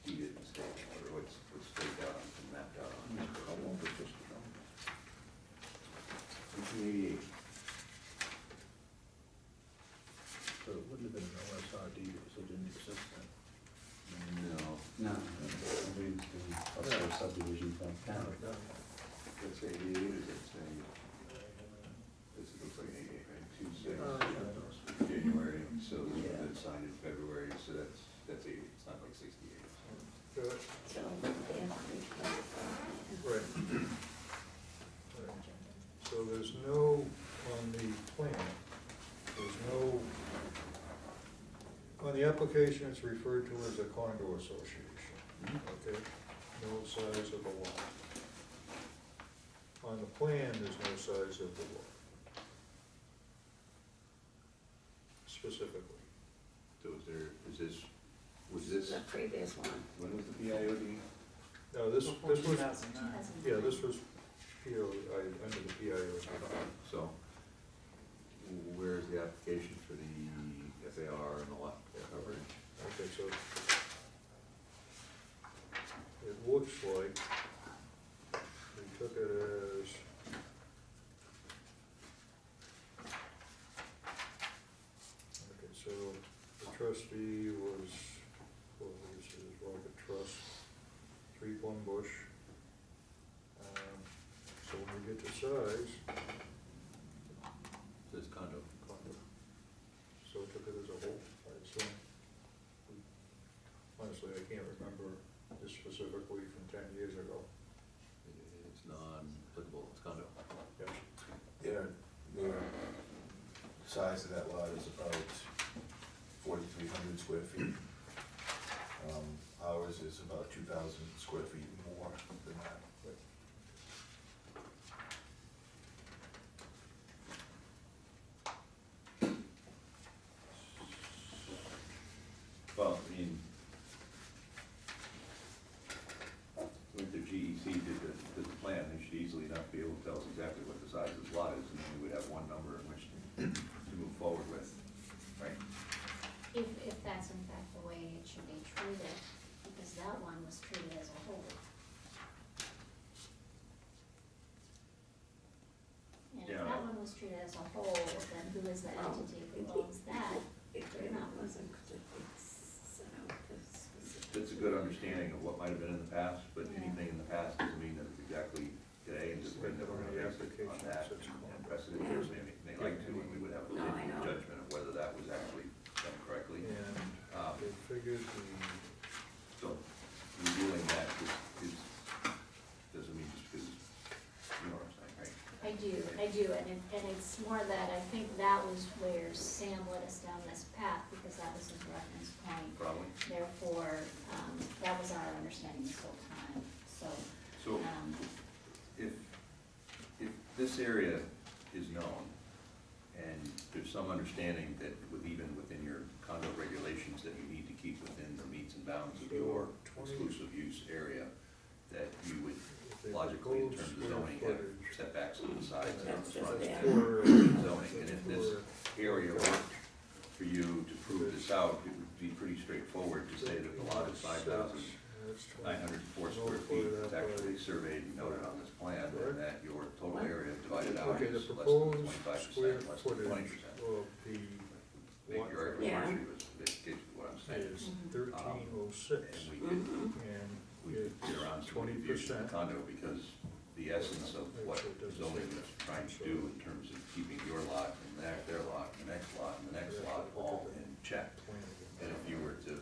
deeded and staked, or what's staked out and mapped out on this. 1988. So it wouldn't have been an OSRD because it didn't exist then. No, No, nobody's doing a subdivision from town. let's say 88, is it saying, this looks like 88, right? 2/6. January, so this Yeah. was signed in February, so that's 80, it's not like 68. Good. So they have three plus. Right. Right. So there's no, on the plan, there's no, on the application, it's referred to as a condo association, okay? No size of the lot. On the plan, there's no size of the lot. Specifically. So was this, The previous one. when was the PIOD? No, this Before was, 2009. yeah, this was PO, under the PIO. So, where's the application for the FAR and the lot coverage? Okay, so it looks like we took it as okay, so the trustee was, well, this is Robert Trust, 3 Plum Bush. So when we get to size, Says condo. condo. So it took it as a whole, I assume. Honestly, I can't remember this specifically from 10 years ago. It's non-applicable, it's condo. Yes. Yeah, the size of that lot is about 4,300 square feet. Ours is about 2,000 square feet more than that. Well, I mean, with the GEC did the plan, they should easily enough be able to tell us exactly what the size of the lot is, and then we would have one number in which to move forward with, right? If that's in fact the way it should be treated, because that one was treated as a whole. And if Yeah. that one was treated as a whole, then who is the entity who owns that? It really wasn't particularly set out as specific. It's a good understanding of what might have been in the past, but Yeah. anything in the past doesn't mean that it's exactly today, and doesn't mean that we're gonna base it on that, and precedent years may like to, and we would have a No, I know. judgment of whether that was actually done correctly. And they figured the, So, revealing that is, doesn't mean just because, you know what I'm saying, right? I do, and it's more that I think that was where Sam led us down this path, because that was his reference point. Probably. Therefore, that was our understanding this whole time, so. So, if this area is known, and there's some understanding that with even within your condo regulations that you need to keep within the metes and bounds of your exclusive use area, that you would logically, in terms of zoning, have setbacks on the sides and on the front. Zoning, and if this area worked for you to prove this out, it would be pretty straightforward to say that the lot is 5,904 square feet. It's actually surveyed and noted on this plan, and that your total area divided out Okay, the is less than proposed 25%, square less than 20%. footage of the Make lot your Yeah. argument was basically what I'm saying. is 1306, And we could, and we could get around some confusion in the 20%. condo, because the essence of what zoning is trying to do in terms of keeping your lot and their lot, and the next lot, and the next lot all in check. And if you were to,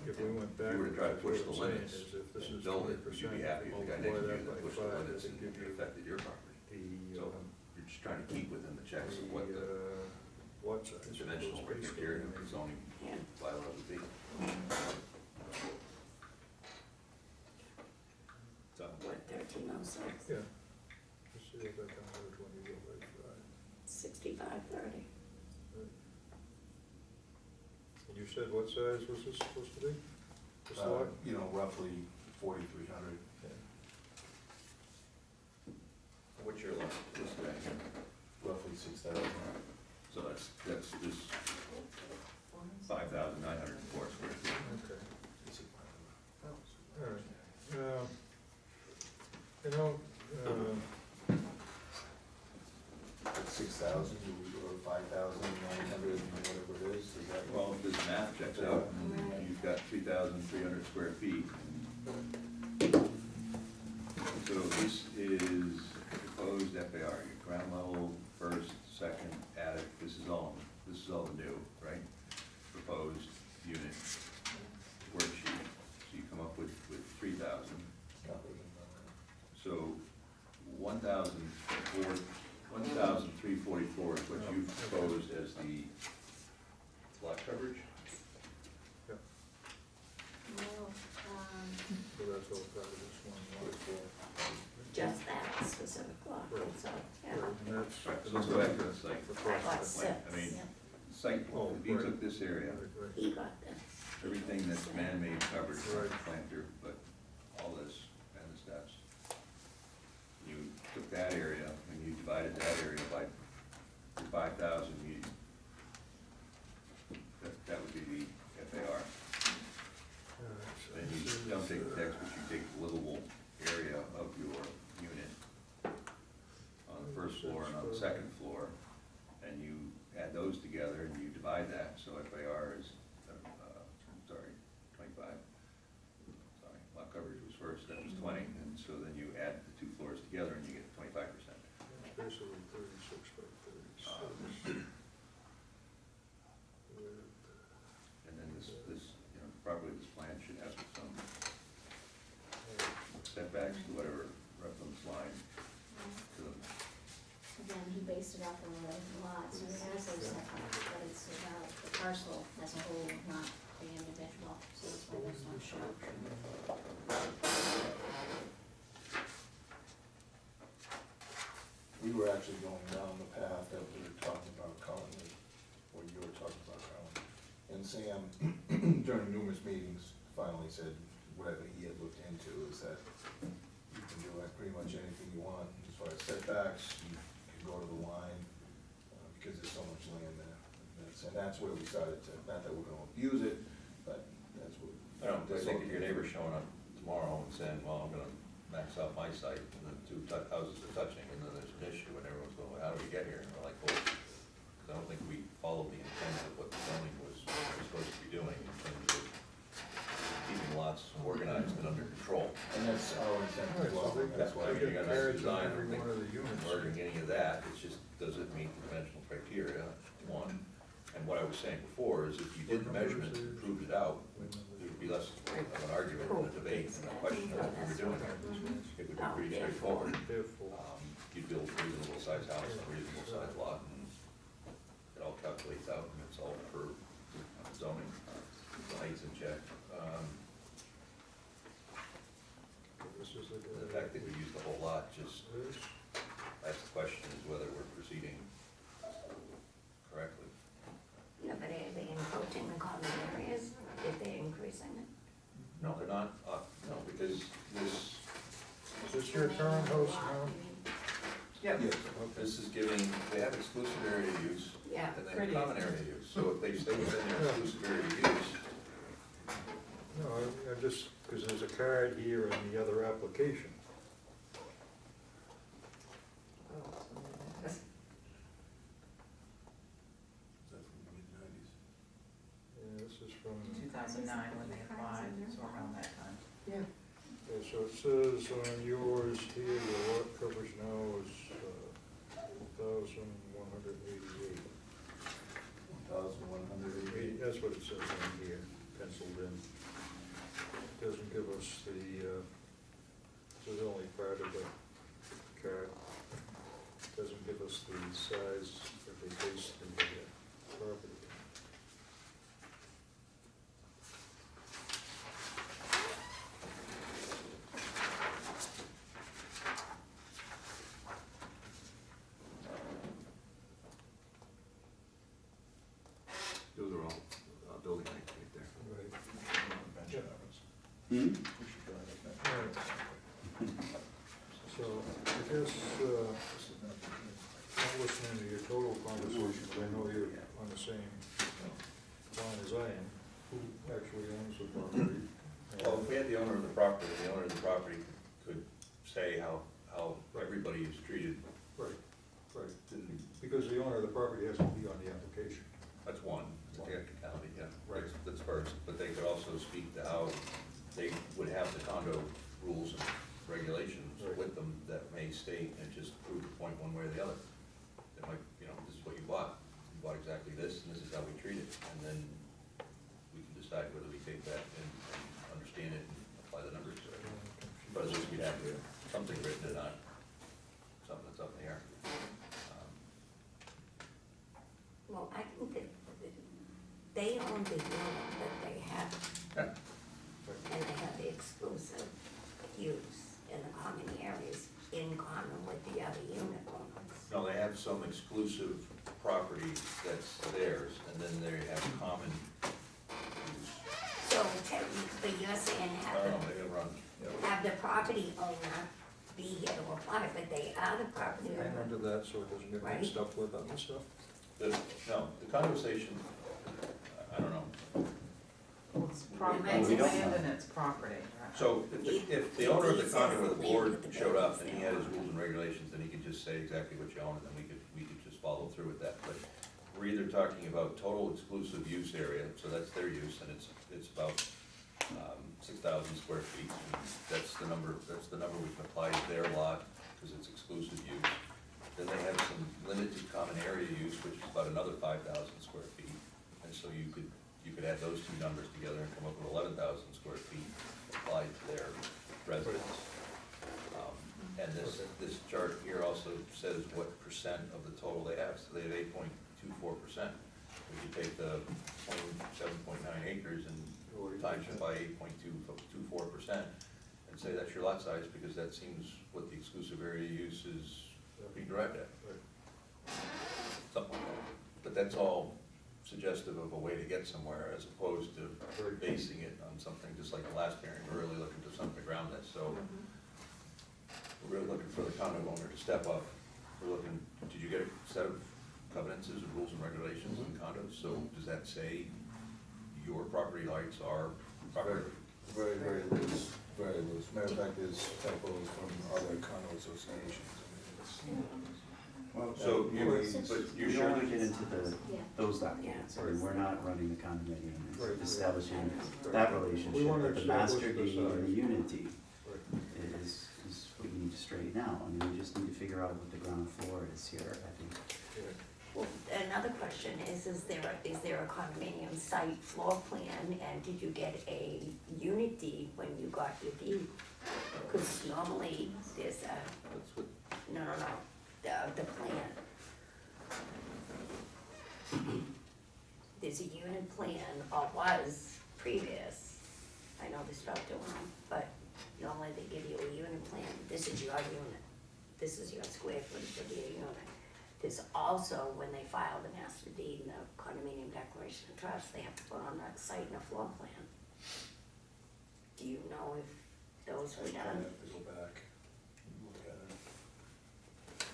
If we went if back, you were to try to push the what I'm saying limits is if this and is build it, 20%, would you be happy if the guy multiply next to you that that by pushed the 5, limits that and give it you affected your property? the, So you're just trying to keep within the checks of what the lot size. dimensional Those basically criteria for make- zoning Yeah. bylaws would be. So, What, 1306, Yeah. Let's see what that comes out when you go by 5. 6530. And you said what size was this supposed to be? This lot? You know, roughly 4,300. what's your lot, this guy here? Roughly 6,000. So that's this 5,904 square feet. Okay. All right. You know, 6,000 or 5,900, whatever it is that? Well, if this math checks out, and you've got 3,300 square feet. So this is proposed FAR, your ground level, first, second, attic, this is all the new, right? Proposed unit worksheet, so you come up with 3,000. So 1,344 is what you proposed as the lot coverage? yeah, No, so that's all part of this one. Just that specific lot, Right. so, yeah. Right, and that's. Right, so let's go back to the site. Across Lot the six. plan. I mean, yeah. site, Oh, if you right. took this area, Right, He got this. everything that's man-made covered, Right. planter, but all this and the steps. You took that area and you divided that area by 5,000, that would be the FAR. All right, so Then this you is, don't take the text, but you take the livable area of your unit on the first floor and on the second floor, and you add those together and you divide that, so FAR is, 25. Sorry, lot coverage was first, that was 20, and so then you add the two floors together and you get 25%. basically 36 by 36. And then this, probably this plan should have some setbacks to whatever reference line to them. Again, he based it off of the lot, so it has those setbacks, but it's about the parcel as a whole, not the individual, so that's why there's no show. We were actually going down the path that we were talking about, Colin, or you were talking about, Colin. And Sam, during numerous meetings, finally said whatever he had looked into is that you can do pretty much anything you want as far as setbacks, you can go to the line, because there's so much land there. And that's where we started to, not that we're gonna abuse it, but that's what. I don't think if your neighbor's showing up tomorrow and saying, well, I'm gonna max out my site, and the two houses are touching, and then there's an issue, and everyone's going, how do we get here? And we're like, well, because I don't think we followed the intent of what the zoning was supposed to be doing in terms of keeping lots organized and under control. And that's our intent as well. That's why I mean, you got a nice Carriage on design, I every don't think one of the units. we're arguing any of that, it's just, does it meet the dimensional criteria, one? And what I was saying before is if you did the measurements and proved it out, there would be less of an argument and a debate and a question of what we were doing. It would be pretty straightforward. Therefore, You'd build a reasonable sized house on a reasonable sized lot, and it all calculates out, and it's all per zoning, the heights in check. this is The fact that we use the whole lot, just, that's the question, is whether we're proceeding correctly. Yeah, but are they encroaching the common Yeah. Yes. This is giving, they have exclusive area use, Yeah, and then Pretty. common area use. So if they stay within their exclusive area use, No, I just, because there's a card here in the other application. Is that from the mid-90s? Yeah, this is from, 2009 when they applied, so around that time. Yeah. okay, so it says on yours here, your lot coverage now is 1,188. 1,188. That's what it says on here, penciled in. Doesn't give us the, this is only part of the card. Doesn't give us the size that they base the property. those are all building heights right there. Right. Bench hours. Hmm? We should drive it back. Alright. So, I guess, not listening to your total conversation, but I know you're on the same line as I am. Who actually owns the property? Well, if we had the owner of the property could say how everybody is treated. Right, right. Then Because the owner of the property has to be on the application. that's one, it's a technicality, yeah. Right. That's first, but they could also speak to how they would have the condo rules and regulations Right. with them that may state and just prove the point one way or the other. They might, this is what you bought exactly this, and this is how we treat it, and then we can decide whether we take that and understand it and apply the numbers to it. But at least we'd have something written and not something that's up in the air. well, I think that they own the unit that they have, Yeah. and they have the exclusive use in the common areas in common with the other unit owners. No, they have some exclusive property that's theirs, and then they have common use. So technically, you're saying I don't know, maybe I'm wrong. have the property owner be here to apply, but they are the property Hang on owner. to that so it doesn't get mixed up with other stuff. No, the conversation, I don't know. Well, it's property, Yeah, it's we don't land know. and it's property. Right? So if the owner of the condo or the board showed up and he had his rules and regulations, then he could just say exactly what you own, and then we could just follow through with that. But we're either talking about total exclusive use area, so that's their use, and it's about 6,000 square feet. That's the number we can apply to their lot, because it's exclusive use. Then they have some limited common area use, which is about another 5,000 square feet. And so you could add those two numbers together and come up with 11,000 square feet applied to their residence. And this chart here also says what percent of the total they have, so they have 8.24%. We could take the 27.9 acres and times it by 8.24% and say that's your lot size, because that seems what the exclusive area use is being derived at. Something like that. But that's all suggestive of a way to get somewhere, as opposed to basing it on something, just like the last hearing, we're really looking for something around this, so we're really looking for the condo owner to step up. We're looking, did you get a set of covenants and rules and regulations in condos? So does that say your property rights are property? Very, very loose, very loose. Matter of fact, there's typos from other condo associations. Well, So you, you're you sure don't wanna that get into those documents, I mean, we're not running the condominium, it's establishing that relationship, wanna but the master establish the deed and the size. unity Right. is what you need to straighten out, I mean, we just need to figure out what the ground floor is here, I think. Well, another question is there a condominium site floor plan, and did you get a unit deed when you got your deed? Because normally there's a, That's what, no, the plan. There's a unit plan, or was previous, I know they stopped doing them, but normally they give you a unit plan, this is your unit, this is your square footage of your unit. There's also, when they file the master deed and the condominium declaration of trust, they have to put on that site and a floor plan. Do you know if those were I done? have to go back and look at it.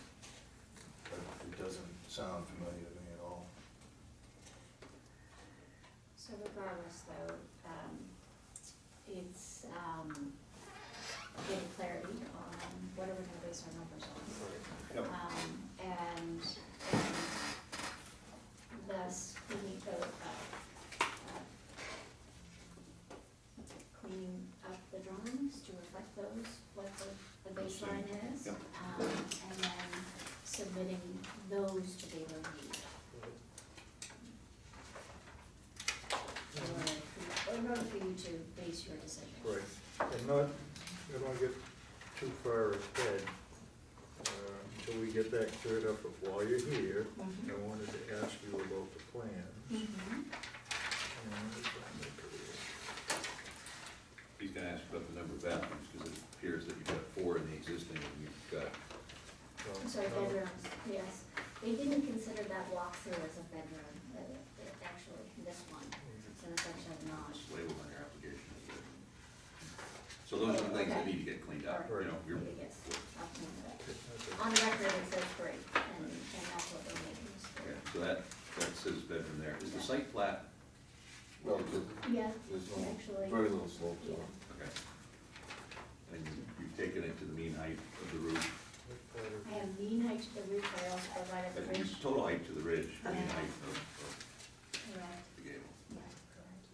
base our numbers on. Yep. And thus, we need to, cleaning up the drawings to reflect those, what the baseline is. Yep. And then submitting those to be reviewed. In order for you to base your decision. Right, and not, I don't wanna get too far ahead, until we get that cleared up, but while you're here, I wanted to ask you about the plans. He's gonna ask about the number of bathrooms, because it appears that you've got 4 in the existing, and you've got, Sorry, bedrooms, yes. They didn't consider that walkthrough as a bedroom, actually, this one, it's in a section of not. just labeled on your application as a bedroom. So those are the things that need to get cleaned up, you know, you're, Yes, I'll clean it up. On the record, it says 3, and that's what they're making is 3. okay, so that says bedroom there. Is the site flat? Relative, Yeah, there's no, actually. very little slope to Yeah. it. Okay. And you've taken it to the mean height of the roof, I have mean height to the roof, I also provided the ridge. total height to the ridge, mean Yeah. height of Correct, the gable. yeah,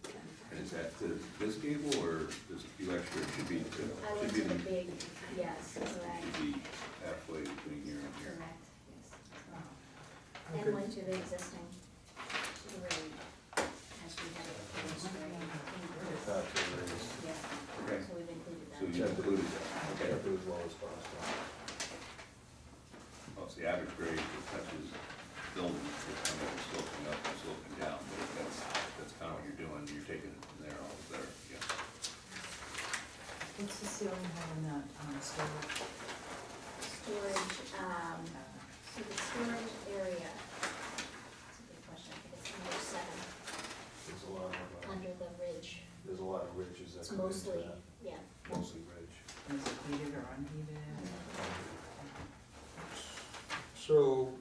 correct. And is that to this gable, or there's a few extra, it should be, I went to the big, yes, correct, should be halfway between here and here. correct, yes. Okay. And went to the existing grade, as we had it proposed grade increase. Yeah, Okay. so we've included that. So you included that, okay. Kept it as low as possible. Well, it's the average grade that touches building, it's kind of sloping up and sloping down, but that's kind of what you're doing, you're taking it from there, all there, yeah. What's the ceiling height on that, storage? Storage, so the storage area, that's a good question, I think it's number 7, There's a lot of, under the ridge. there's a lot of ridges that It's come into mostly, that, yeah. mostly ridge. Is it heated or unheated? So,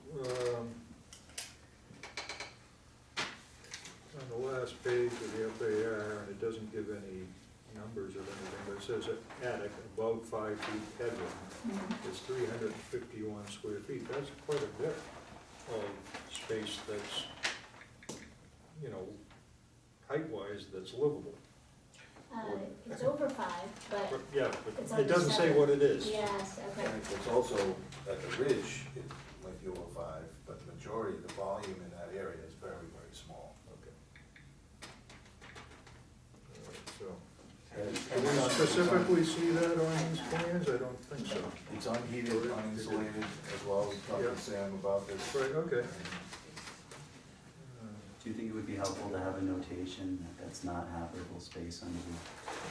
on the last page of the FAR, and it doesn't give any numbers of anything, but it says attic above 5 feet headroom is 351 square feet. That's quite a bit of space that's, you know, height-wise, that's livable. It's over 5, but But, yeah, it's but it under doesn't say 7. what it is. Yes, okay. And it's also, at the ridge, it might be over 5, but the majority, the volume in that area is very, very small. Okay. All right, so, And can we specifically see that on these plans? I don't think so. It's unheated, uninsulated as well, we talked Yeah. to Sam about this. Right, okay. Do you think it would be helpful to have a notation that that's not habitable space under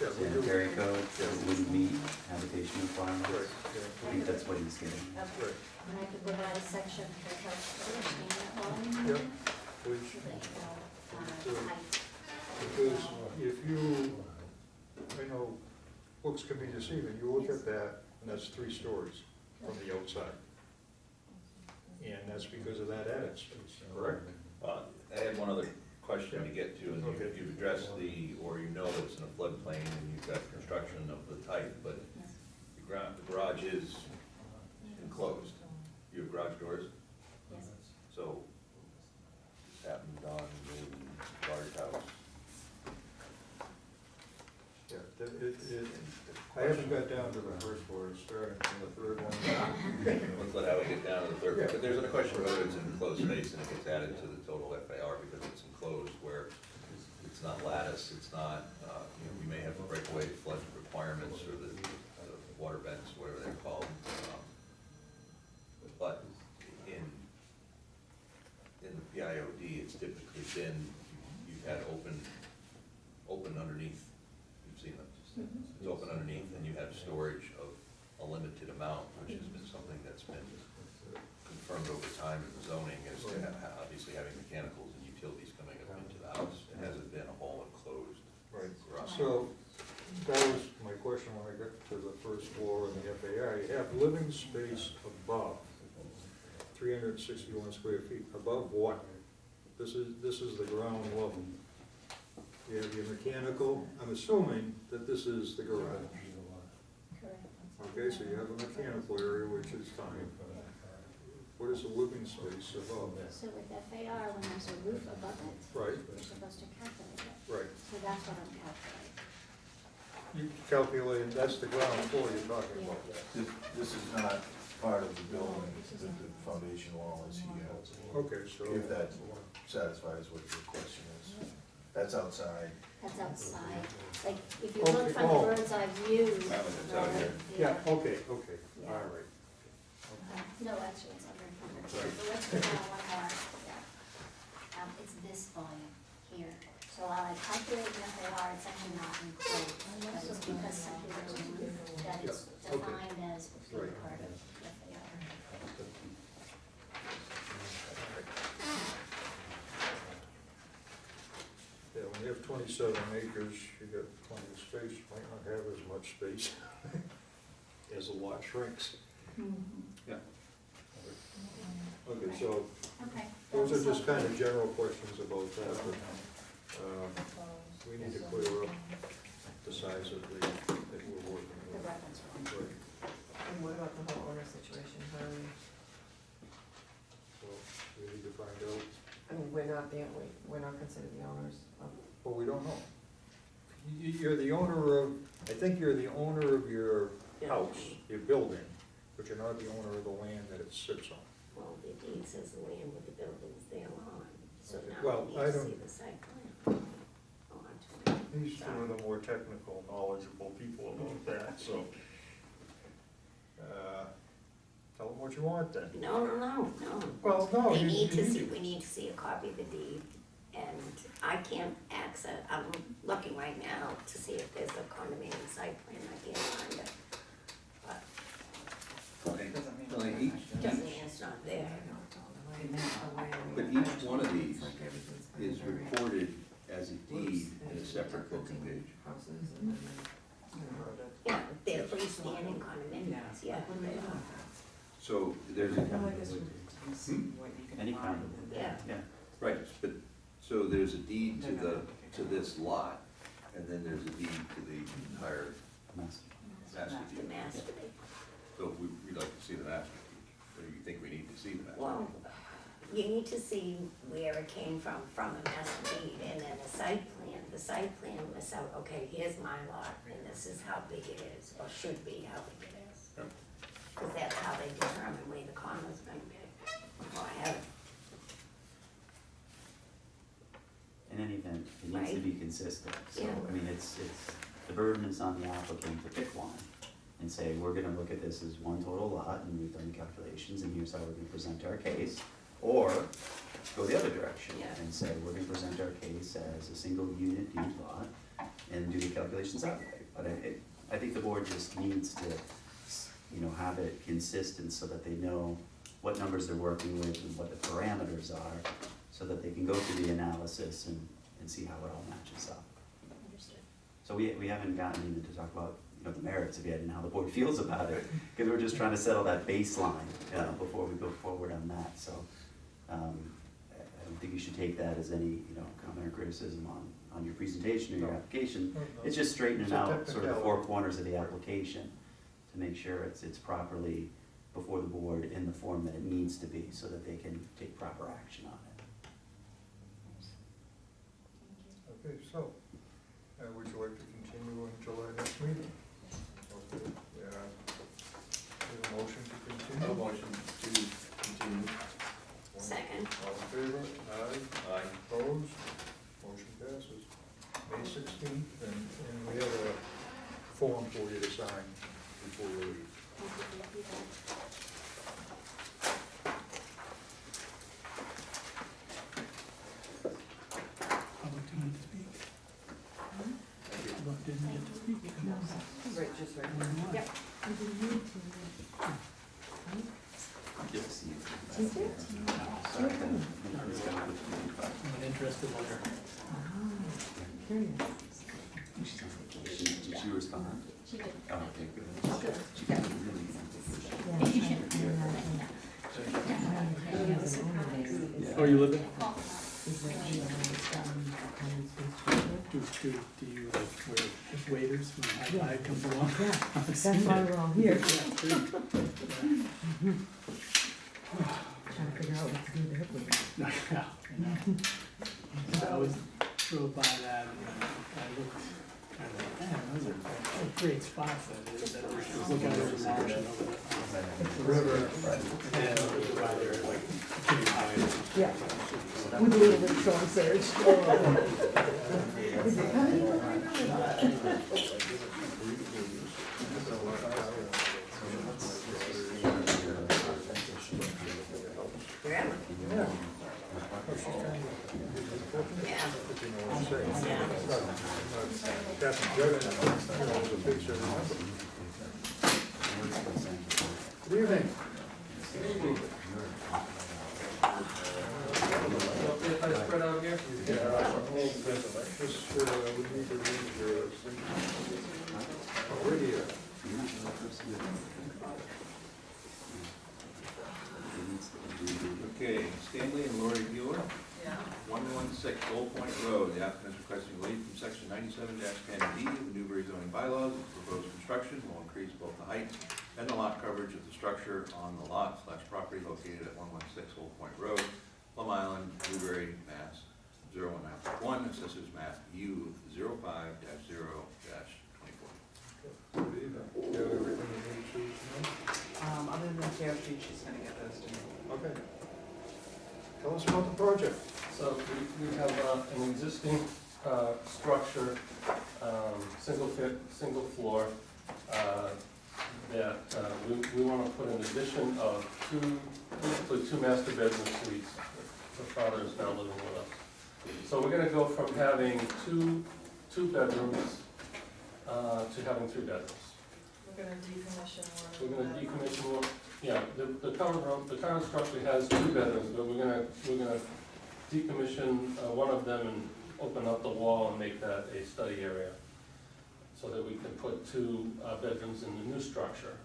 Yeah, the we do. sanitary code, so it wouldn't meet habitation requirements? Right, I think that's what he's getting at. Okay. Right. And I could provide a section that helps understand that volume. Yep, which, So that you know, height. because if you, I know, looks can be deceiving, you look at that, and that's 3 stories from the outside. And that's because of that attic space, correct? I had one other question to get to, and Okay. you've addressed or you know that it's in a floodplain, and you've got construction of the type, but the garage is enclosed. You have garage doors, Yes. so this happened on the large house. Yeah, I haven't got down to the first floor, it's starting from the 3rd one. Let's let Howie get down to the third, but there's a question whether it's an enclosed space and it gets added to the total FAR because it's enclosed where it's not lattice, it's not, you know, we may have breakaway flood requirements or the water vents, whatever they're called. But in the PIOD, it's typically been, you've had open underneath, you've seen them. It's open underneath, and you have storage of a limited amount, which has been something that's been confirmed over time in the zoning, as to obviously having mechanicals and utilities coming up into the house. It hasn't been a whole enclosed Right, garage. so that was my question when I got to the first floor in the FAR. You have living space above 361 square feet. Above what? This is the ground level. You have your mechanical, I'm assuming that this is the garage. Correct. Okay, so you have a mechanical area, which is fine. What is the living space above? So with FAR, when there's a roof above it, Right, you're supposed to calculate it. right. So that's what I'm calculating. You calculate, that's the ground floor you're talking about. This is not part of the building, the foundation wall is here. Okay, so. If that satisfies what your question is. That's outside. That's outside. Like, if you look Okay, from the oh. bird's eye view. That one that's out here. Yeah, okay, okay, Yeah. all right. No, actually, it's under here. Right. So let's go down one more, yeah. It's this volume here. So while I calculate the FAR, it's actually not included, but it's because simply there's a roof that it's Yeah, okay. defined as being Right. part of the FAR. Yeah, when you have 27 acres, you got plenty of space, you might not have as much space as the lot shrinks. Yeah. Okay, so Okay. those are just kind of general questions about that, but we need to clear up the size of the, that we're working The with. reference one. Right. And what about the whole owner situation? How are we, So we need to find out, I mean, we're not considered the owners of, well, we don't know. You're the owner of, I think you're the owner of your house, your building, but you're not the owner of the land that it sits on. Well, the deed says the land with the buildings there on, so Okay. now Well, we I need to don't- see the site plan. Oh, I'm just- He's one of the more technical, knowledgeable people about that, so. Tell them what you want then. No. Well, no, We you- need to you- see, we need to see a copy of the deed, and I can't access, I'm looking right now to see if there's a condominium site plan, I can't find it. But Well, each, doesn't mean it's not there. but each one of these is recorded as a deed in a separate booking page. Yeah, they're freestanding condominiums, yeah, they are. So there's, well, I guess we see what you can Any find. kind within Yeah. that. Yeah, right, but, so there's a deed to this lot, and then there's a deed to the entire master. master The deed. master deed. So we'd like to see the master deed, or you think we need to see the master Well, deed? you need to see where it came from the master deed, and then the site plan. The site plan lists out, okay, here's my lot, and this is how big it is, or should be how big it is. Yep. Because that's how they determine where the condo's gonna be. Well, I have, In any event, it needs to Right. be consistent, so, Yeah. I mean, it's, the burden is on the applicant to pick one and say, we're gonna look at this as one total lot, and we've done the calculations, and here's how we're gonna present our case. Or go the other direction Yeah. and say, we're gonna present our case as a single unit deed lot, and do the calculations that way. But I think the board just needs to, have it consistent so that they know what numbers they're working with and what the parameters are, so that they can go through the analysis and see how it all matches up. Understood. So we haven't gotten even to talk about, the merits of it and how the board feels about it, because we're just trying to settle that baseline, before we go forward on that, so. I don't think you should take that as any, comment or criticism on your presentation or your No. application. No, no. It's just straightening It's a out sort of the technicality. four corners of the application to make sure it's properly before the board in the form that it needs to be, so that they can take proper action on it. Thank you. Okay, so, would you like to continue until our next meeting? Okay, yeah. Need a motion to continue? A motion to continue. Second. All in favor? Aye. Aye. Opposed? Motion passes. May 16th, and we have a form for you to sign before you leave. Thank you for your feedback. Public didn't get to speak. Public didn't get to speak. Right, just right. Yep. Good to see you. I'm an interested lawyer. Did she respond? She did. Oh, okay, good. She got really. Oh, you live there? Oh, Do you like where? waiters when I come along. Yeah, that's why we're all here, trying to figure out what to do with the hip waders. No, yeah, you know. So I was drove by that and I looked, kind of, man, those are great spots that are just looking over the marsh and over the river. And over by there, like, pretty high. Yeah, with a little bit of storm surge. Is it coming right now? Forever. Yeah. Oh, she's trying to- Yeah. But you know what I'm saying? Yeah. It's not Captain Juggernaut, you know, it's a picture, remember? Good evening. Okay, if I spread out here? Just, we need to read your signature. Oh, right here. Okay, Stanley and Lori Bueller. 116 Old Point Road, the applicant is requesting relief from section 97-10D of the Newbury zoning bylaws. The proposed construction will increase both the height and the lot coverage of the structure on the lot/property located at 116 Old Point Road, Plum Island, Newbury, Mass. 01951, assessors map U05-0-24. Good evening. You have everything you need to know? Other than the tear sheet, she's gonna get those to me. Okay. Tell us about the project. So we have an existing structure, single floor, that we want to put an addition of two master bedroom suites. The father is now living with us. So we're gonna go from having two bedrooms to having 3 bedrooms. We're gonna decommission one. We're gonna decommission one, yeah, the current structure has 2 bedrooms, but we're gonna decommission one of them and open up the wall and make that a study area, so that we can put 2 bedrooms in the new structure.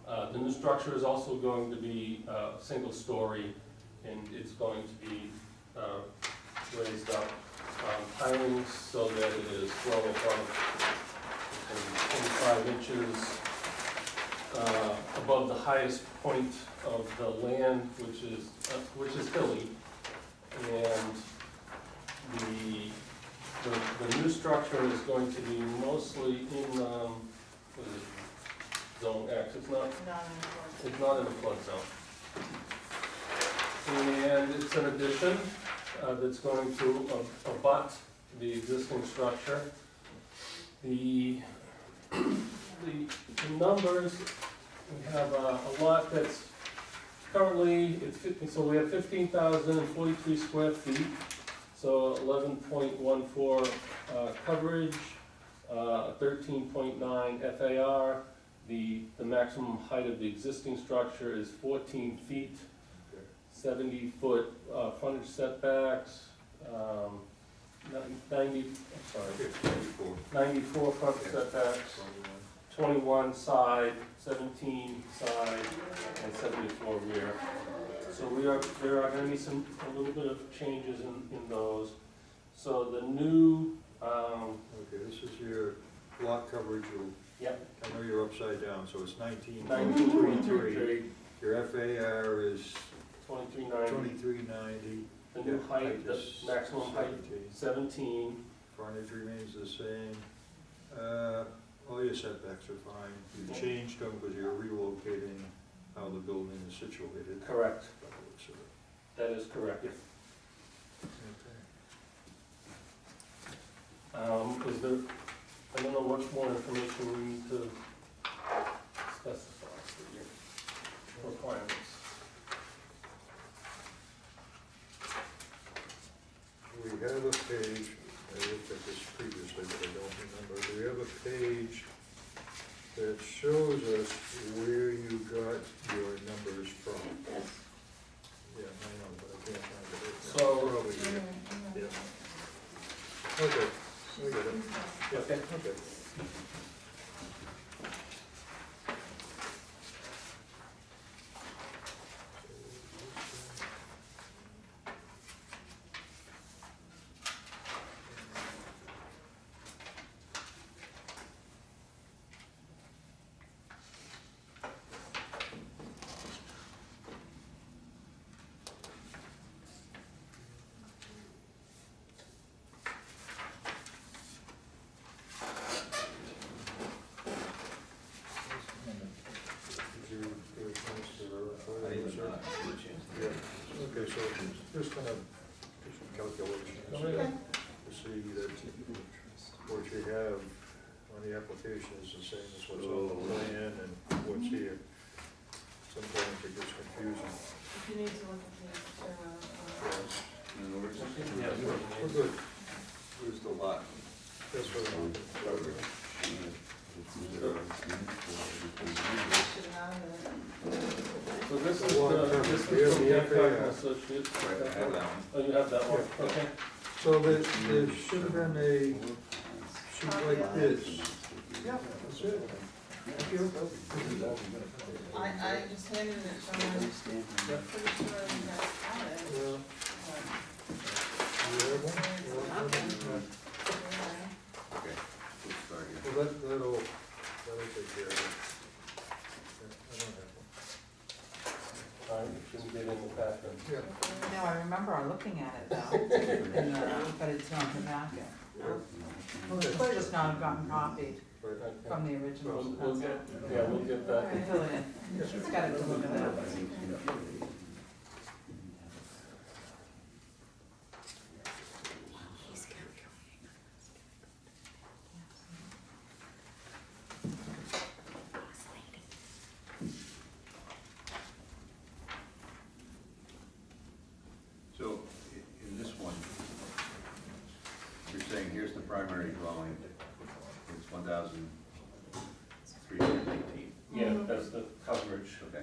The new structure is also going to be single story, and it's going to be raised up pilings so that it is well above 25 inches above the highest point of the land, which is hilly. And the new structure is going to be mostly in, what is it, zone X, it's not in the flood zone. And it's an addition that's going to abut the existing structure. The numbers, we have a lot that's currently, so we have 15,043 square feet, so 11.14 coverage, 13.9 FAR. The maximum height of the existing structure is 14 feet, 70-foot frontage setbacks, 94 front setbacks, 21 side, 17 side, and 74 rear. So there are going to be a little bit of changes in those. So the new, Okay, this is your lot coverage. Yep. I know you're upside down, so it's 19.33. 19.33. Your FAR is 2390. 2390. The new height, the is maximum height, 17. Frontage remains the same. All your setbacks are fine. You've changed them because you're relocating how the building is situated. Correct. So, That is correct. okay. Is there, I don't know what more information we need to specify for your requirements. We have a page, I looked at this previously, but I don't remember. We have a page that shows us where you got your numbers from. Yeah, I know, but I can't find it. It's So- probably here. Yeah. Okay, we get it. Okay. Okay. is there? Yeah, okay, so just kind of do some calculations Okay. to see that what you have on the application is the same as what's on the plan and what's here. Sometimes it gets confusing. If you need to look at these, Yeah, We're good, Where's the lot? that's what I'm looking for. So this is, Well, this we have is from the Hancock and FAR. Associates. Right, I have that one. Oh, you have that one, Yeah. okay. So there should have been a sheet like this. Yeah, that's it. Thank you. I just handed it to him, pretty sure you guys got it. Well, you have one? You want one? Okay, let's start here. Well, that'll take care of it. Yeah, I don't have one. It shouldn't get in the packet. Yeah. No, I remember looking at it though, in the, but it's not in the packet. It could just not have gotten copied But from the original. We'll get, yeah, we'll get that. Fill it in, she's got it delivered out. So, in this one, you're saying here's the primary dwelling, it's 1,318. Yeah, that's the coverage. Okay,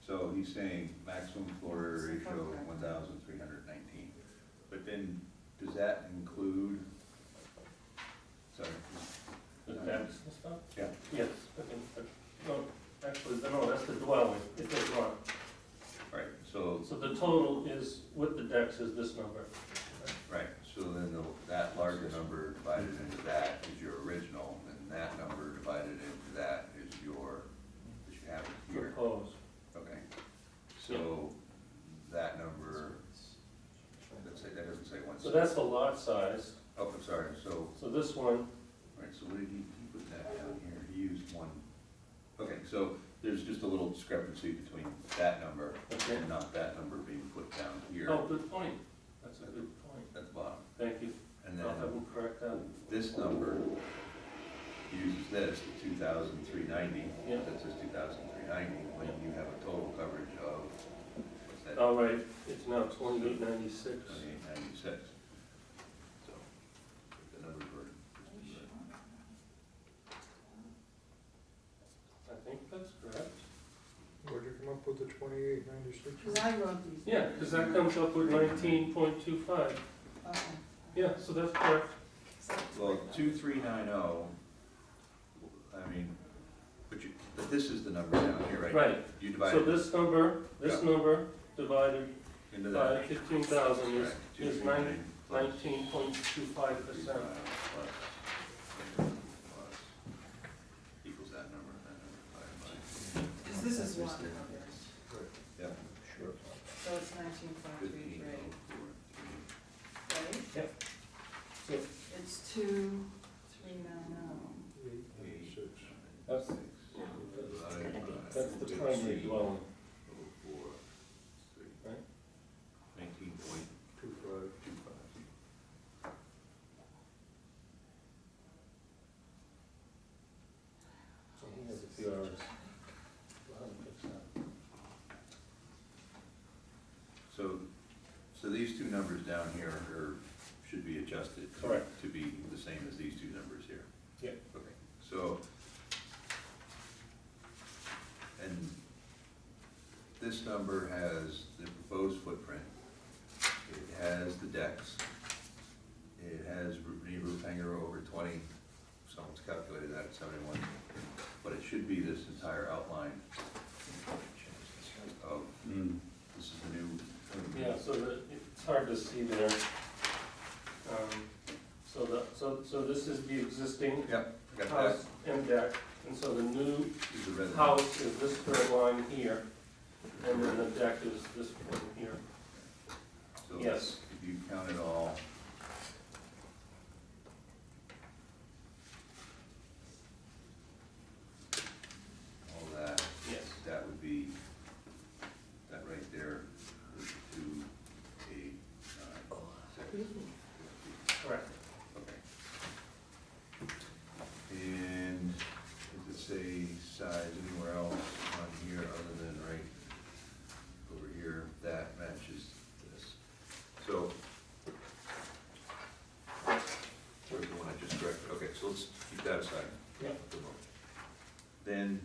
so he's saying maximum floor area ratio 1,319. But then, does that include, sorry, The decks and stuff? yeah, Yes, no, actually, no, that's the dwelling, it does not. right, so, So the total is, with the decks is this number. right, so then that larger number divided into that is your original, and that number divided into that is your, that you have here. Proposed. Okay, so that number, let's say, that doesn't say one. So that's the lot size. Oh, I'm sorry, so, So this one, right, so what did he put that down here? He used one. Okay, so there's just a little discrepancy between that number Okay. and not that number being put down here oh, good point. That's a good point. at the bottom. Thank you. And I'll have then them correct that. this number uses this, the 2,390. Yeah. That says 2,390, when you have a total coverage of, what's that? All right, it's now 2896. 2896. So, the numbers were. I think that's correct. Where'd you come up with the 2896? Cause I wrote these. Yeah, because that comes up with 19.25. Okay. Yeah, so that's correct. Well, 2390, I mean, but this is the number down here, right? Right. You divide So it this number divided into by that. 15,000 is Right, 239 plus 19.25%. Equals that number, divided by. Cause this is one, Yep. Sure. so it's 19.23, right? Yep. So It's 2390. 896. that's, that's the primary dwelling, right? 19.25. So he has a few hours. We'll have him fix that. So these two numbers down here should be adjusted. Correct. To be the same as these two numbers here. Yeah. Okay, so, and this number has the proposed footprint. It has the decks. It has the roof hanger over 20, someone's calculated that at 71. But it should be this entire outline of, this is the new. Yeah, so that, it's hard to see there. So this is the existing Yep, I got that. house and deck, and so the new This is the red line. house is this third line here, and then the deck is this one here. So Yes. if you count it all, that, Yes. that would be, that then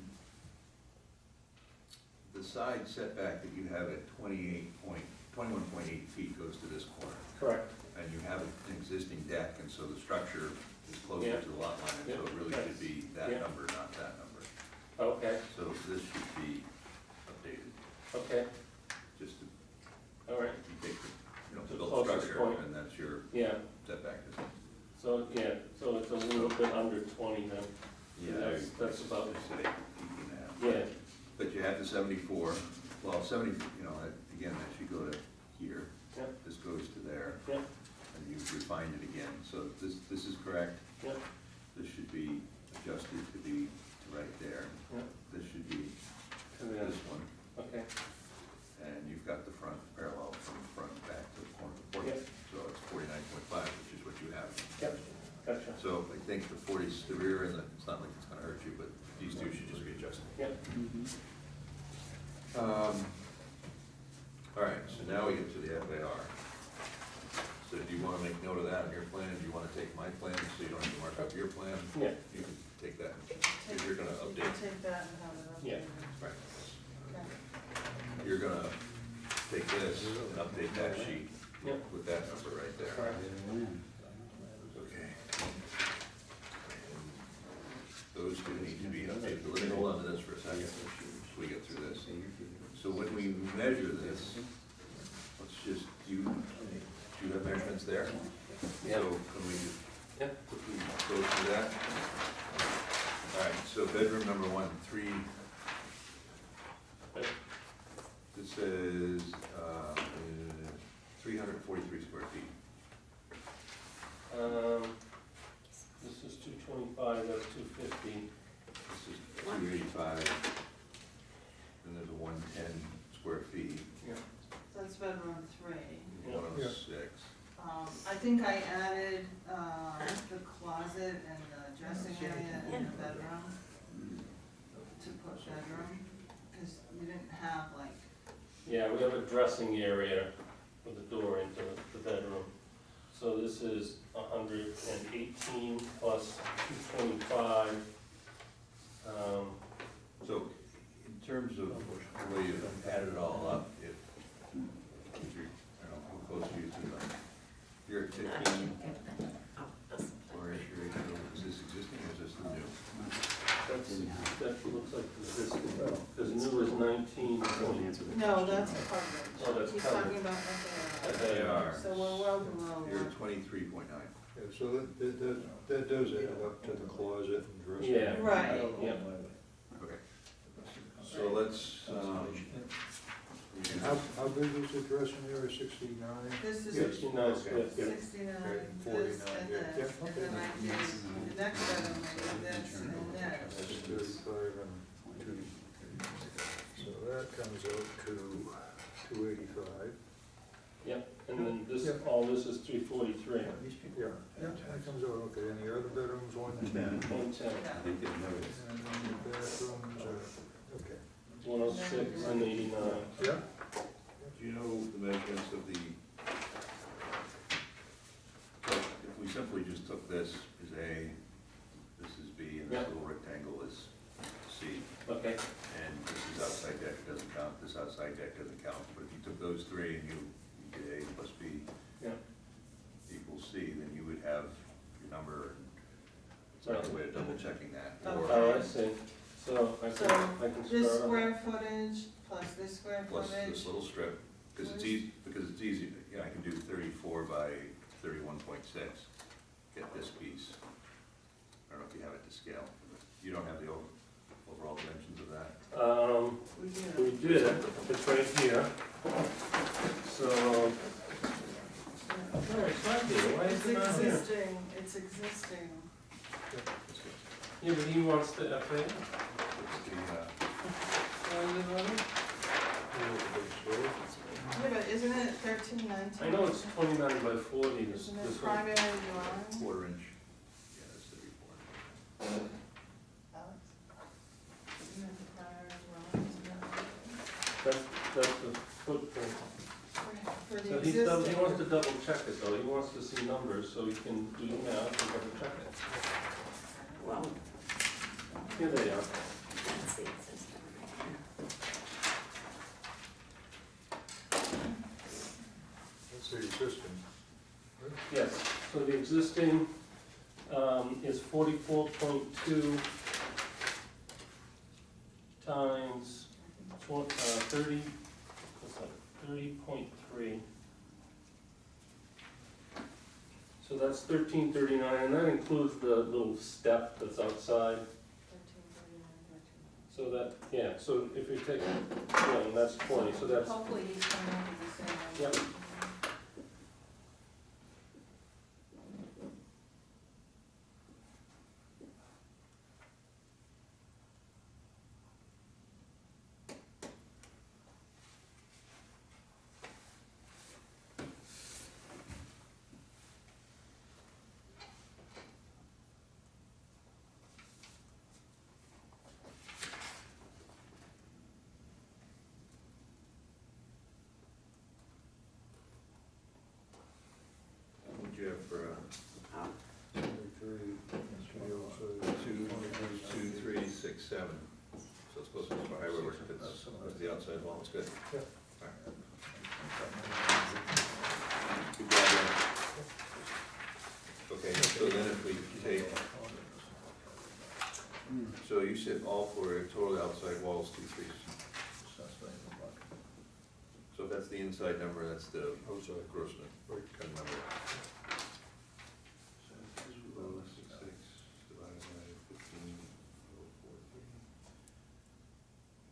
the side setback that you have at 21.8 feet goes to this corner. Correct. And you have an existing deck, and so the structure is closer Yeah. to the lot line, and so it really should be that Yeah. number, not that number. Okay, So this should be updated, okay, just to, all right, you take the, The the built closest structure, point. and that's your yeah, setback. so, yeah, so it's a little bit under 20 then. That's about, Say 18.5. yeah, But you have the 74, well, 70, again, that should go to here. Yeah. This goes to there. Yeah. And you've refined it again, so this is correct. yeah, This should be adjusted to be right there. yeah, This should be and then, this one, okay, and you've got the front parallel from the front back to the corner of the porch. Yeah. So it's 49.5, which is what you have. Yep. Gotcha, So I think the 40's the rear, and it's not like it's gonna hurt you, but these two should just be adjusted. yeah, All right, so now we get to the FAR. So do you wanna make note of that on your plan? Do you wanna take my plan, so you don't have to mark up your plan? yeah, You can take that, if you're gonna update. Take that and have it up. yeah, Right. Okay. You're gonna take this and update that sheet yeah, with that number right there. correct. Okay. Those two need to be updated, but let me hold on to this for a second, so we get through this. So when we measure this, let's just, do you have measurements there? Yeah. So can we just Yeah. quickly go through that? All right, so bedroom number 1, 3. This is 343 square feet. This is 225, that's 250, This is 285. And there's a 110 square feet, yeah, That's bedroom 3. yeah, 106. I think I added, the closet and the dressing area in the bedroom, to put bedroom, cause we didn't have like, yeah, we have a dressing area with a door into the bedroom. So this is 118 plus 225. So in terms of the way you add it all up, if you're, I don't know, how close are you to the, you're at 15, or is your, is this existing or is this the new? That looks like existing, because new is 19. no, that's coverage. Oh, that's He's covered. talking about FAR. FAR. So we're well below. You're at 23.9. Yeah, so that does add up to the closet and dressing. Yeah. Right. Yeah. Okay. So let's, How big is the dressing area, 69? This is 69 square feet. 69, Okay, this 49, and yeah. this, Yeah, and then I okay. did, the next bedroom, I did this and That's this. 35 and 2. So that comes out to 285. Yep, and then this, Yeah. all this is 343. Yeah, that comes out okay. And the other bedrooms, 110. 110, And then the bathrooms are, okay. 106, and 89. Yeah? do you know the measurements of the, so if we simply just took this as A, this is B, and this Yeah. little rectangle is C, Okay, and this is outside deck, it doesn't count, this outside deck doesn't count, but if you took those three and you did A plus B yeah, equals C, then you would have your number, it's not a way of double checking that. Or oh, I see. So I So can this start on square footage plus this square plus footage. this little strip, because it's easy, yeah, I can do 34 by 31.6, get this piece. I don't know if you have it to scale, you don't have the overall dimensions of that. We did. We did, it's right here. So, no, it's not here, why It's is it not here? existing, it's existing. Yeah, but he wants the FA. It's the, Yeah, but isn't it 1319? I know it's 29 by 40, this Isn't this it one. primary dwelling? 1/4 inch, yeah, that's 34. Alex? Isn't it the primary dwelling? Isn't That's the footprint. it- For the So existing. he wants to double check it though, he wants to see numbers so he can do the math and double check it. Well, Here they are. The existing. Yes, so the existing is 44.2 times 30, what's that, 30.3. So that's 1339, and that includes the little step that's outside. So that, yeah, so if you take, yeah, and that's 20, so that's, Hopefully he's coming up with the same number. yep. What'd you have for, 23, 2, 3, 6, 7? So it's close to the highway work, if it's the outside wall, it's good. Yeah. All right. Good job, Dan. Okay, so then if we take, so you said all for total outside walls, 2, 3. So if that's the inside number, that's the outside. gross Right. kind of number. So 266 divided by 15,043.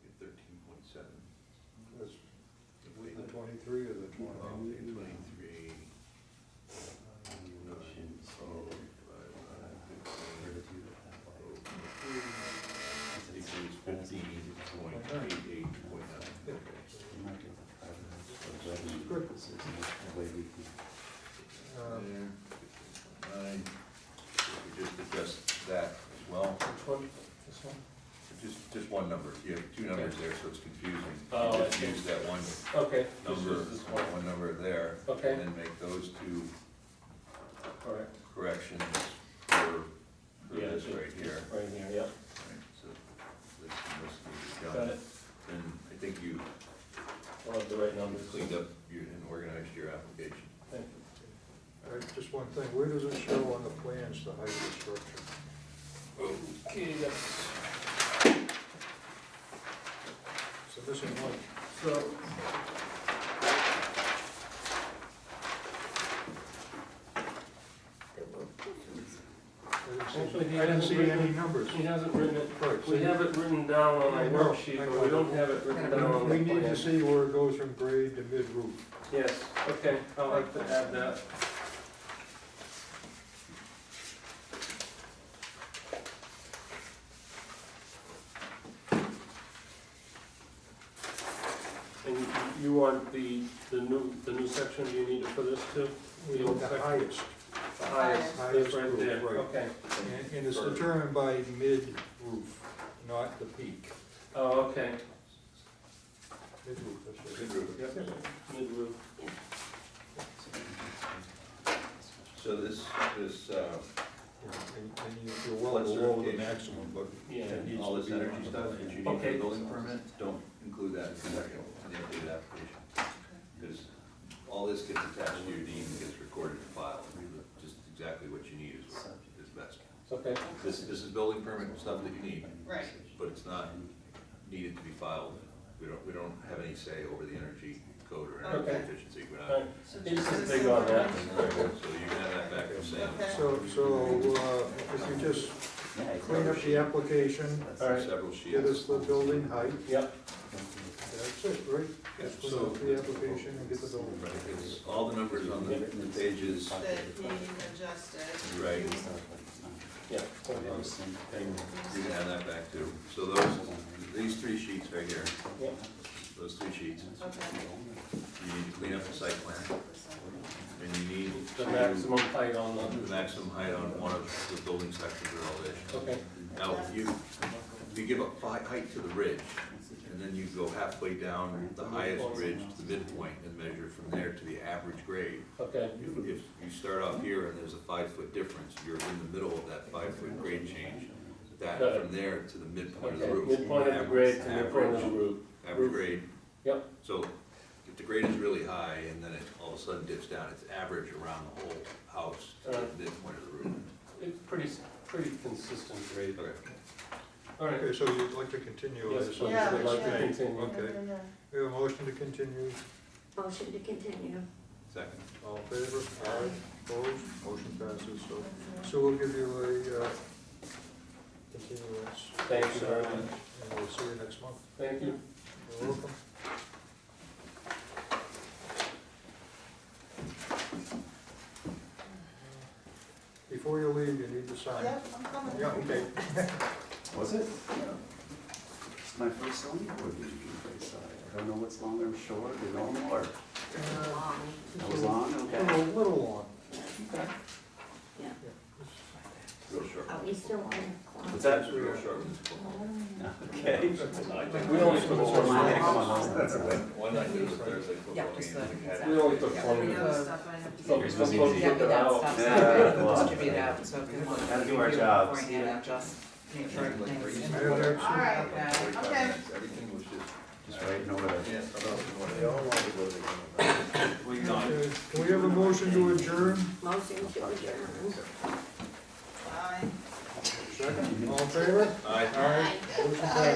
Get 13.7. That's with the 23 or the 20? 23. Equals 15.88.9. Good. Nine. We just adjust that as well. Which one? This one? Just one number. You have two numbers there, so it's confusing. Oh, You I just see. use that one Okay. This number, is this one. one number there. Okay. And then make those two Correct. corrections for Yeah, this right here. Right here, yep. Right, so this and this is Got done. it. And I think you I'll have the right numbers. cleaned up and organized your application. Thank you. All right, just one thing, where does it show on the plans the height of the structure? Okay, that's, It's a missing one. so, I didn't see any numbers. he hasn't written it, Right, so we have it written down on I the know, worksheet, I but know. we don't have it written down on the We plan. need to see where it goes from grade to mid-roof. Yes, okay, I'll have to add that. And you want the new section, do you need it for this too? We want the highest, The highest, that's Highest right roof, there, right. okay. and it's determined by mid-roof, not the peak. Oh, okay, Mid-roof, that's it. Mid-roof. Yep. mid-roof. So this, And you're well What below the certification? maximum, but Yeah. it needs all to this be on energy the stuff plan. that you need for Okay. the building permit, don't include that in the updated application. Because all this gets attached to your deed and gets recorded and filed. Just exactly what you need is best. Okay, This is building permit stuff that you need, Right. but it's not needed to be filed. We don't have any say over the energy code or energy Okay. efficiency. We're all right, not, So he's just just this big on that. information. so you can have that back from Sam. Okay. So, if you just clean up the application, All right. Several get sheets. us the building height, Yep, that's it, right? Just clean up the application and get the building. Right, it's all the numbers on the pages, That he adjusted. right, yeah. and you can have that back too. So these three sheets right here, Yep. those three sheets, Okay. you need to clean up the site plan, and you need The to- maximum height on the maximum height on one of the building sections or elevations. okay, Now, if you give up height to the ridge, and then you go halfway down the highest ridge to the midpoint and measure from there to the average grade. okay, If you start off here and there's a 5-foot difference, you're in the middle of that 5-foot grade change. That Got it. from there to the midpoint of the okay, roof. midpoint of the grade to midpoint of the roof. Average grade. Yep. So the grade is really high and then it all of a sudden dips down, it's average around the whole house to the midpoint of the roof. It's pretty consistent grade. Okay. All right. Okay, so you'd like to continue Yes, this? please, Yeah, we'd like to Okay. continue. Okay, we have a motion to continue. Motion to continue. Second. All in favor? Aye. Opposed? Motion passes, so we'll give you a continuance. Thank you very much. And we'll see you next month. Thank you. You're welcome. Before you leave, you need to sign. Yep, I'm coming. Yeah, okay. Was it? It's my first zoning board meeting, so I don't know what's longer or short or normal or, that was long, okay. Little long. Okay. Yeah. Real short. Are we still on? What's that? Real short. Okay. We only took Come one. on, that's all right. One night, it was Thursday football Yeah, just game. the. We only took Yeah, one. I the- know stuff I have to So do. we're supposed to Yeah, put but it that out. stuff's Yeah, not well, distribute out, so if you want to. Gotta do our review it jobs. beforehand, just make sure everything's in Yeah, order. that's- All right, Okay. okay. Everything was just. Just right in order. Yeah, about They all want to go together. We got it. Okay, can we have a motion to adjourn? Motion to adjourn. Bye. Second, all in favor? Aye. Motion passes.